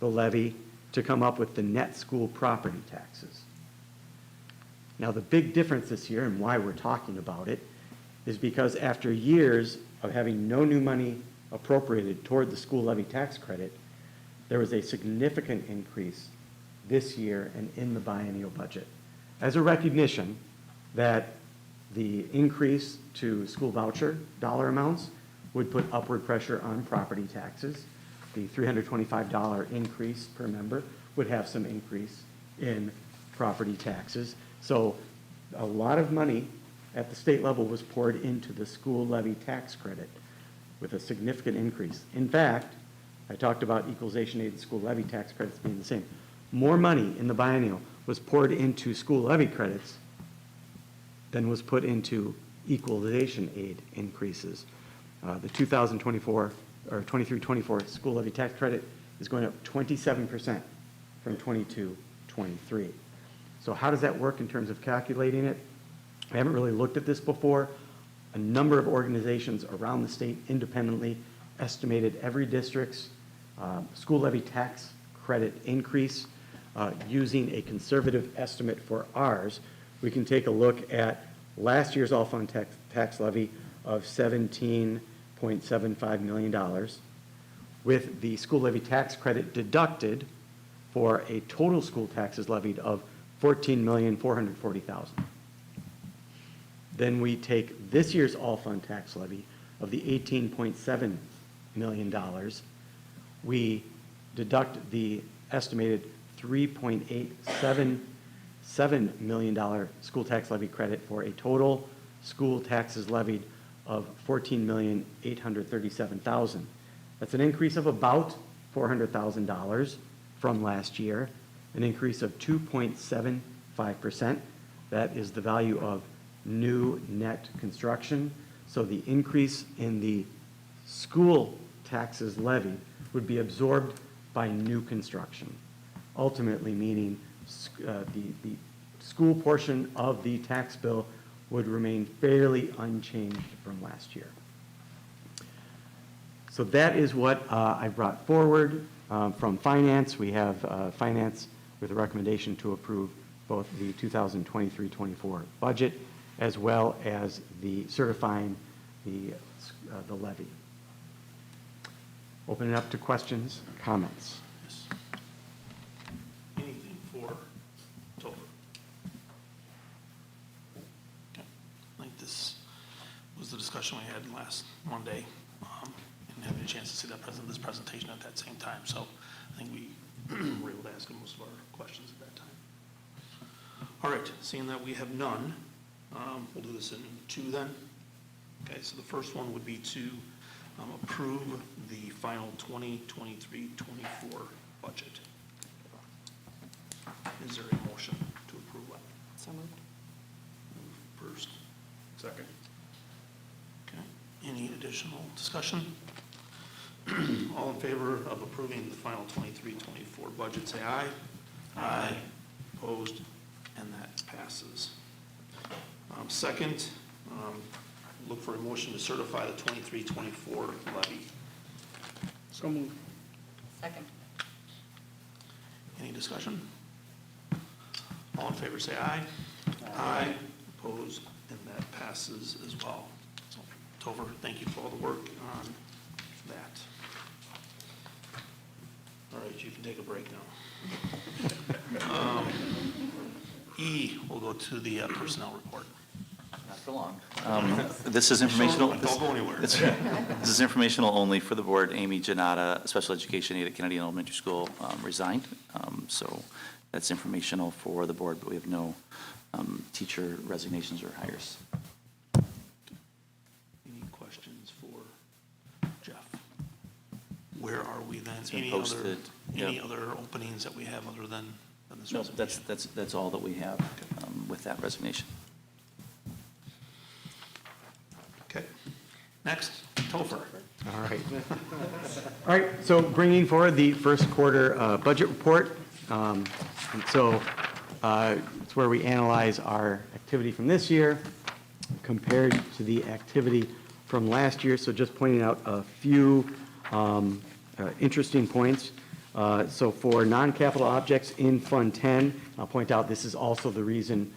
the levy to come up with the net school property taxes. Now, the big difference this year, and why we're talking about it, is because after years of having no new money appropriated toward the school levy tax credit, there was a significant increase this year and in the biennial budget, as a recognition that the increase to school voucher dollar amounts would put upward pressure on property taxes. The $325 increase per member would have some increase in property taxes. So a lot of money at the state level was poured into the school levy tax credit with a significant increase. In fact, I talked about equalization aid and school levy tax credits being the same. More money in the biennial was poured into school levy credits than was put into equalization aid increases. The 2024 or 23-24 school levy tax credit is going up 27% from 22-23. So how does that work in terms of calculating it? I haven't really looked at this before. A number of organizations around the state independently estimated every district's school levy tax credit increase. Using a conservative estimate for ours, we can take a look at last year's all-fund tax levy of $17.75 million, with the school levy tax credit deducted for a total school taxes levied of $14,440,000. Then we take this year's all-fund tax levy of the $18.7 million. We deduct the estimated $3.877 million school tax levy credit for a total school taxes levied of $14,837,000. That's an increase of about $400,000 from last year, an increase of 2.75%. That is the value of new net construction. So the increase in the school taxes levied would be absorbed by new construction, ultimately meaning the school portion of the tax bill would remain fairly unchanged from last year. So that is what I brought forward from finance. We have finance with a recommendation to approve both the 2023-24 budget as well as the certifying the levy. Open it up to questions, comments. Yes. Anything for Topher? Okay. I think this was the discussion we had last Monday, and having a chance to see this presentation at that same time. So I think we were able to ask him most of our questions at that time. All right, seeing that we have none, we'll do this in two then. Okay, so the first one would be to approve the final 2023-24 budget. Is there a motion to approve that? So moved. First. Second. Okay, any additional discussion? All in favor of approving the final 23-24 budget, say aye. Aye. Opposed, and that passes. Second, look for a motion to certify the 23-24 levy. So moved. Second. Any discussion? All in favor, say aye. Aye. Opposed, and that passes as well. So, Topher, thank you for all the work on that. All right, you can take a break now. E, we'll go to the personnel report. Not for long. This is informational. Don't go anywhere. This is informational only for the board. Amy Janata, special education aide at Kennedy Elementary School, resigned. So that's informational for the board, but we have no teacher resignations or hires. Any questions for Jeff? Where are we then? It's been Any posted. Any Yep. other openings that we have other than this No, resignation? that's all that we have with that resignation. Okay. Next, Topher. All right. All right, so bringing forward the first quarter budget report. And so it's where we analyze our activity from this year compared to the activity from last year. So just pointing out a few interesting points. So for non-capital objects in Fund 10, I'll point out this is also the reason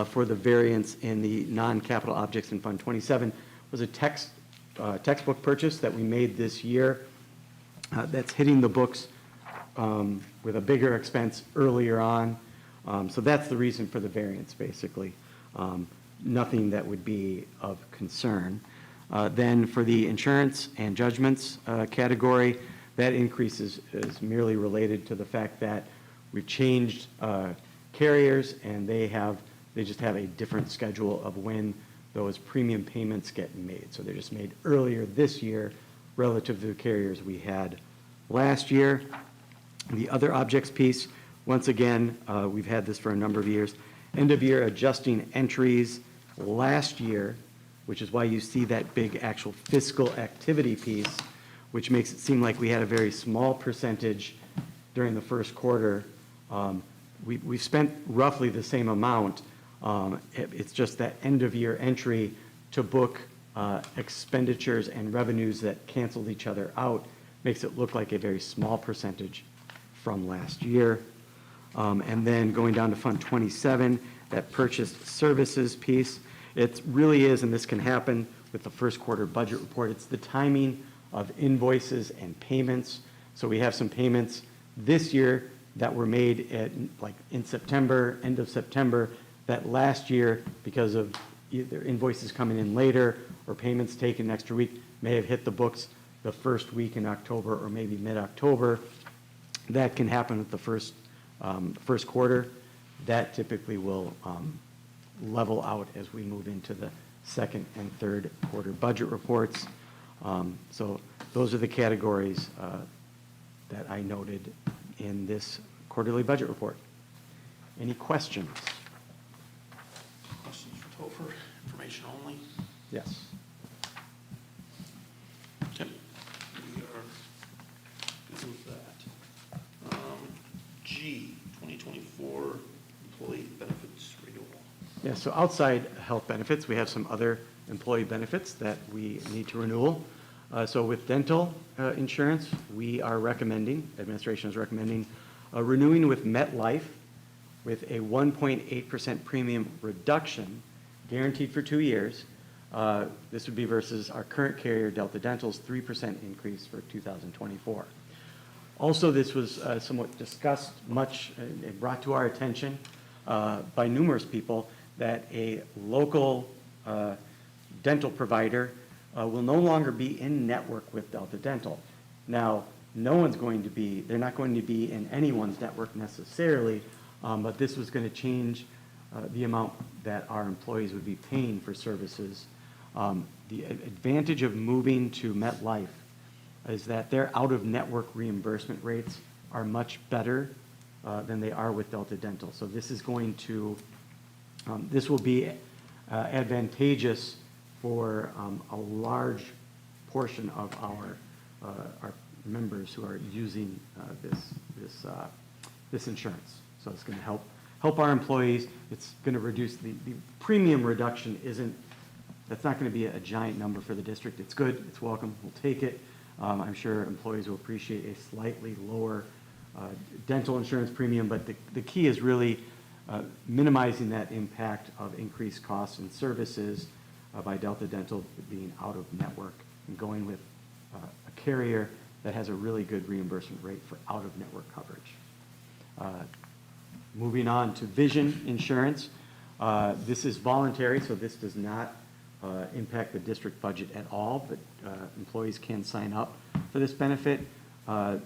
for the variance in the non-capital objects in Fund 27 was a textbook purchase that we made this year that's hitting the books with a bigger expense earlier on. So that's the reason for the variance, basically. Nothing that would be of concern. Then for the insurance and judgments category, that increase is merely related to the fact that we've changed carriers and they just have a different schedule of when those premium payments get made. So they're just made earlier this year relative to the carriers we had last year. The other objects piece, once again, we've had this for a number of years. End of year adjusting entries last year, which is why you see that big actual fiscal activity piece, which makes it seem like we had a very small percentage during the first quarter. We've spent roughly the same amount. It's just that end of year entry to book expenditures and revenues that canceled each other out makes it look like a very small percentage from last year. And then going down to Fund 27, that purchased services piece, it really is, and this can happen with the first quarter budget report, it's the timing of invoices and payments. So we have some payments this year that were made at, like, in September, end of September, that last year, because of either invoices coming in later or payments taken an extra week, may have hit the books the first week in October or maybe mid-October. That can happen with the first quarter. That typically will level out as we move into the second and third quarter budget reports. So those are the categories that I noted in this quarterly budget report. Any questions? Questions for Topher? Information only? Yes. Okay, we are good with that. G, 2024 employee benefits renewal. Yeah, so outside health benefits, we have some other employee benefits that we need to renewal. So with dental insurance, we are recommending, administration is recommending, renewing with MetLife with a 1.8% premium reduction, guaranteed for 2 years. This would be versus our current carrier, Delta Dental's 3% increase for 2024. Also, this was somewhat discussed much and brought to our attention by numerous people that a local dental provider will no longer be in network with Delta Dental. Now, they're not going to be in anyone's network necessarily, but this was going to change the amount that our employees would be paying for services. The advantage of moving to MetLife is that their out-of-network reimbursement rates are much better than they are with Delta Dental. So this is going to, this will be advantageous for a large portion of our members who are using this insurance. So it's going to help our employees. It's going to reduce the premium reduction that's not going to be a giant number for the district. It's good, it's welcome, we'll take it. I'm sure employees will appreciate a slightly lower dental insurance premium, but the key is really minimizing that impact of increased costs and services by Delta Dental being out of network and going with a carrier that has a really good reimbursement rate for out-of-network coverage. Moving on to vision insurance. This is voluntary, so this does not impact the district budget at all, but employees can sign up for this benefit. So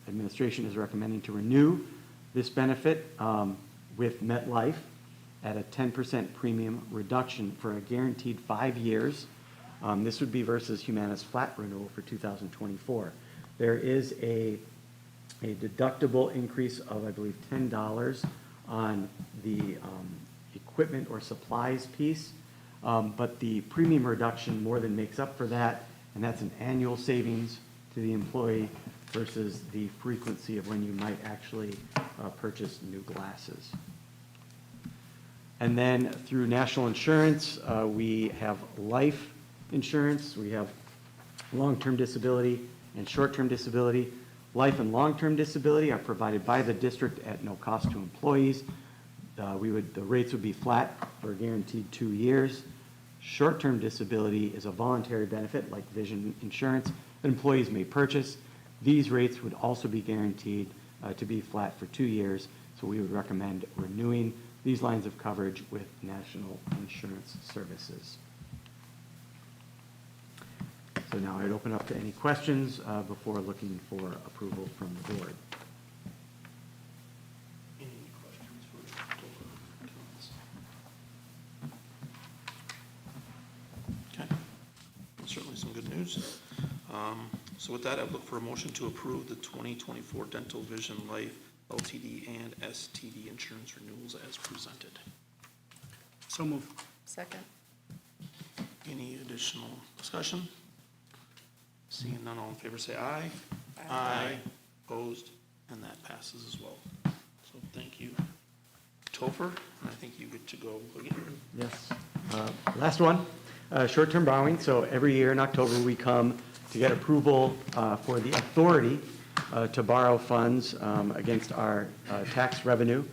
administration is recommending to renew this benefit with MetLife at a 10% premium reduction for a guaranteed 5 years. This would be versus Humana's flat renewal for 2024. There is a deductible increase of, I believe, $10 on the equipment or supplies piece, but the premium reduction more than makes up for that, and that's an annual savings to the employee versus the frequency of when you might actually purchase new glasses. And then through national insurance, we have life insurance, we have long-term disability and short-term disability. Life and long-term disability are provided by the district at no cost to employees. The rates would be flat for a guaranteed 2 years. Short-term disability is a voluntary benefit like vision insurance that employees may purchase. These rates would also be guaranteed to be flat for 2 years, so we would recommend renewing these lines of coverage with National Insurance Services. So now I'd open up to any questions before looking for approval from the board. Any questions for Topher? Comments? Okay, certainly some good news. So with that, I'd look for a motion to approve the 2024 Dental Vision Life LTD and STD insurance renewals as presented. So move. Second. Any additional discussion? Seeing none, all in favor say aye. Aye. Opposed, and that passes as well. So thank you, Topher, and I think you get to go again. Yes. Last one. short-term borrowing. So every year in October, we come to get approval for the authority to borrow funds against our tax revenue,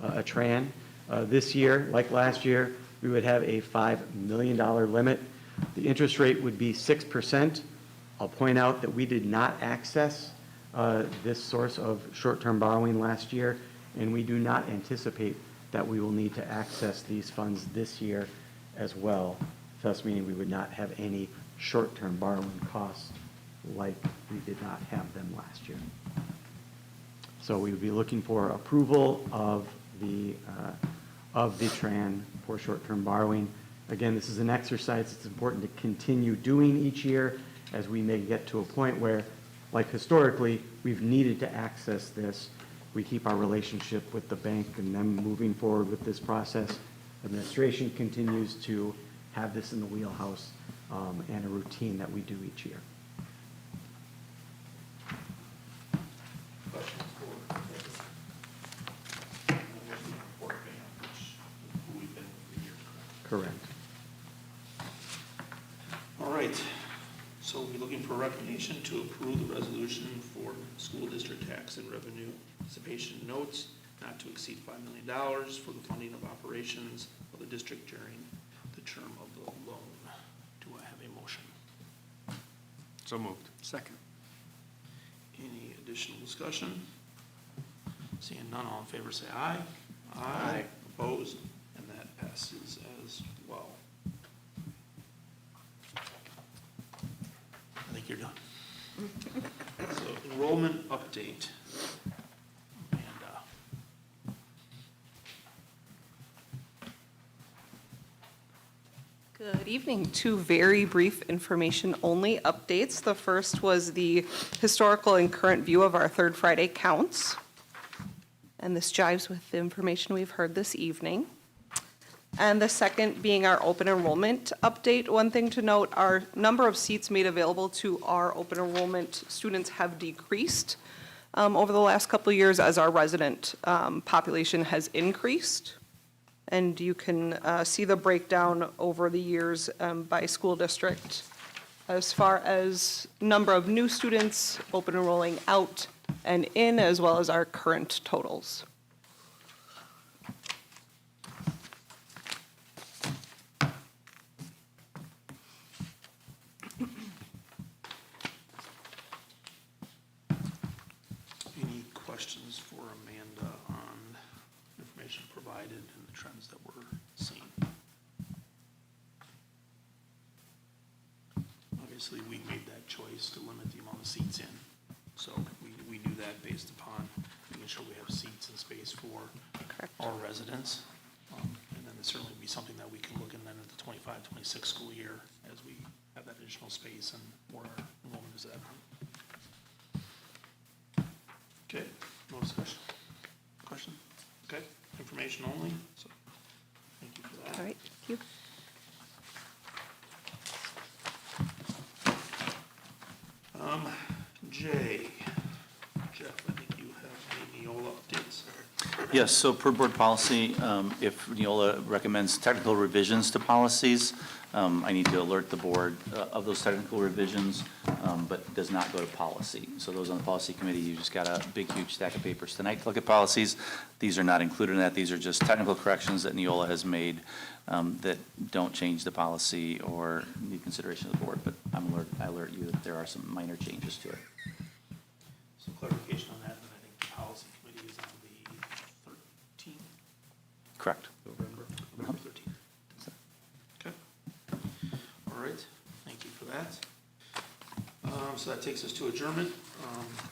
a TRAN. This year, like last year, we would have a $5 million limit. The interest rate would be 6%. I'll point out that we did not access this source of short-term borrowing last year, and we do not anticipate that we will need to access these funds this year as well, thus meaning we would not have any short-term borrowing costs like we did not have them last year. So we would be looking for approval of the TRAN for short-term borrowing. Again, this is an exercise it's important to continue doing each year, as we may get to a point where, like historically, we've needed to access this. We keep our relationship with the bank and them moving forward with this process. Administration continues to have this in the wheelhouse and a routine that we do each year. Questions for Fort Band, which who we've been for years. Correct. All right, so we're looking for a recommendation to approve the resolution for school district tax and revenue anticipation notes not to exceed $5 million for the funding of operations of the district during the term of the loan. Do I have a motion? So moved. Second. Any additional discussion? Seeing none, all in favor say aye. Aye. Opposed? And that passes as well. I think you're done. So enrollment update. Amanda. Good evening. Two very brief information-only updates. The first was the historical and current view of our third Friday counts. And this jives with the information we've heard this evening. And the second being our open enrollment update. One thing to note, our number of seats made available to our open enrollment students have decreased over the last couple of years as our resident population has increased. And you can see the breakdown over the years by school district as far as number of new students open enrolling out and in, as well as our current totals. Any questions for Amanda on information provided and the trends that we're seeing? Obviously, we made that choice to limit the amount of seats in. So we do that based upon making sure we have seats and space for our residents. And then there's certainly be something that we can look in then at the 25-26 school year as we have that additional space and where our enrollment is at. Okay, no discussion? Question? Okay, information only, so thank you for that. All right, thank you. Jeff, I think you have the Neola updates. Yes, so per board policy, if Neola recommends technical revisions to policies, I need to alert the board of those technical revisions, but does not go to policy. So those on the policy committee, you just got a big, huge stack of papers tonight to look at policies. These are not included in that. These are just technical corrections that Neola has made that don't change the policy or need consideration of the board, but I alert you that there are some minor changes to it. Some clarification on that, and I think the policy committee is on the 13th, Correct. November 13th. Okay. All right, thank you for that. So that takes us to adjournment.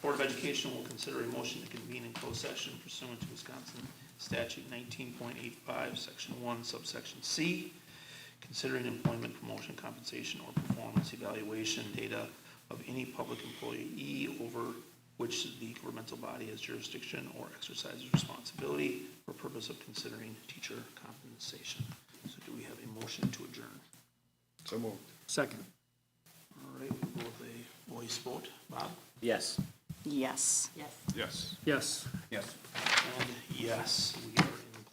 Board of Education will consider a motion to convene in closed session pursuant to Wisconsin Statute 19.85, Section 1, subsection C, considering employment, promotion, compensation, or performance evaluation data of any public employee over which the governmental body has jurisdiction or exercises responsibility for purpose of considering teacher compensation. So do we have a motion to adjourn? So moved. Second. All right, we'll go with a voice vote. Bob? Yes. Yes. Yes. Yes. And yes, we are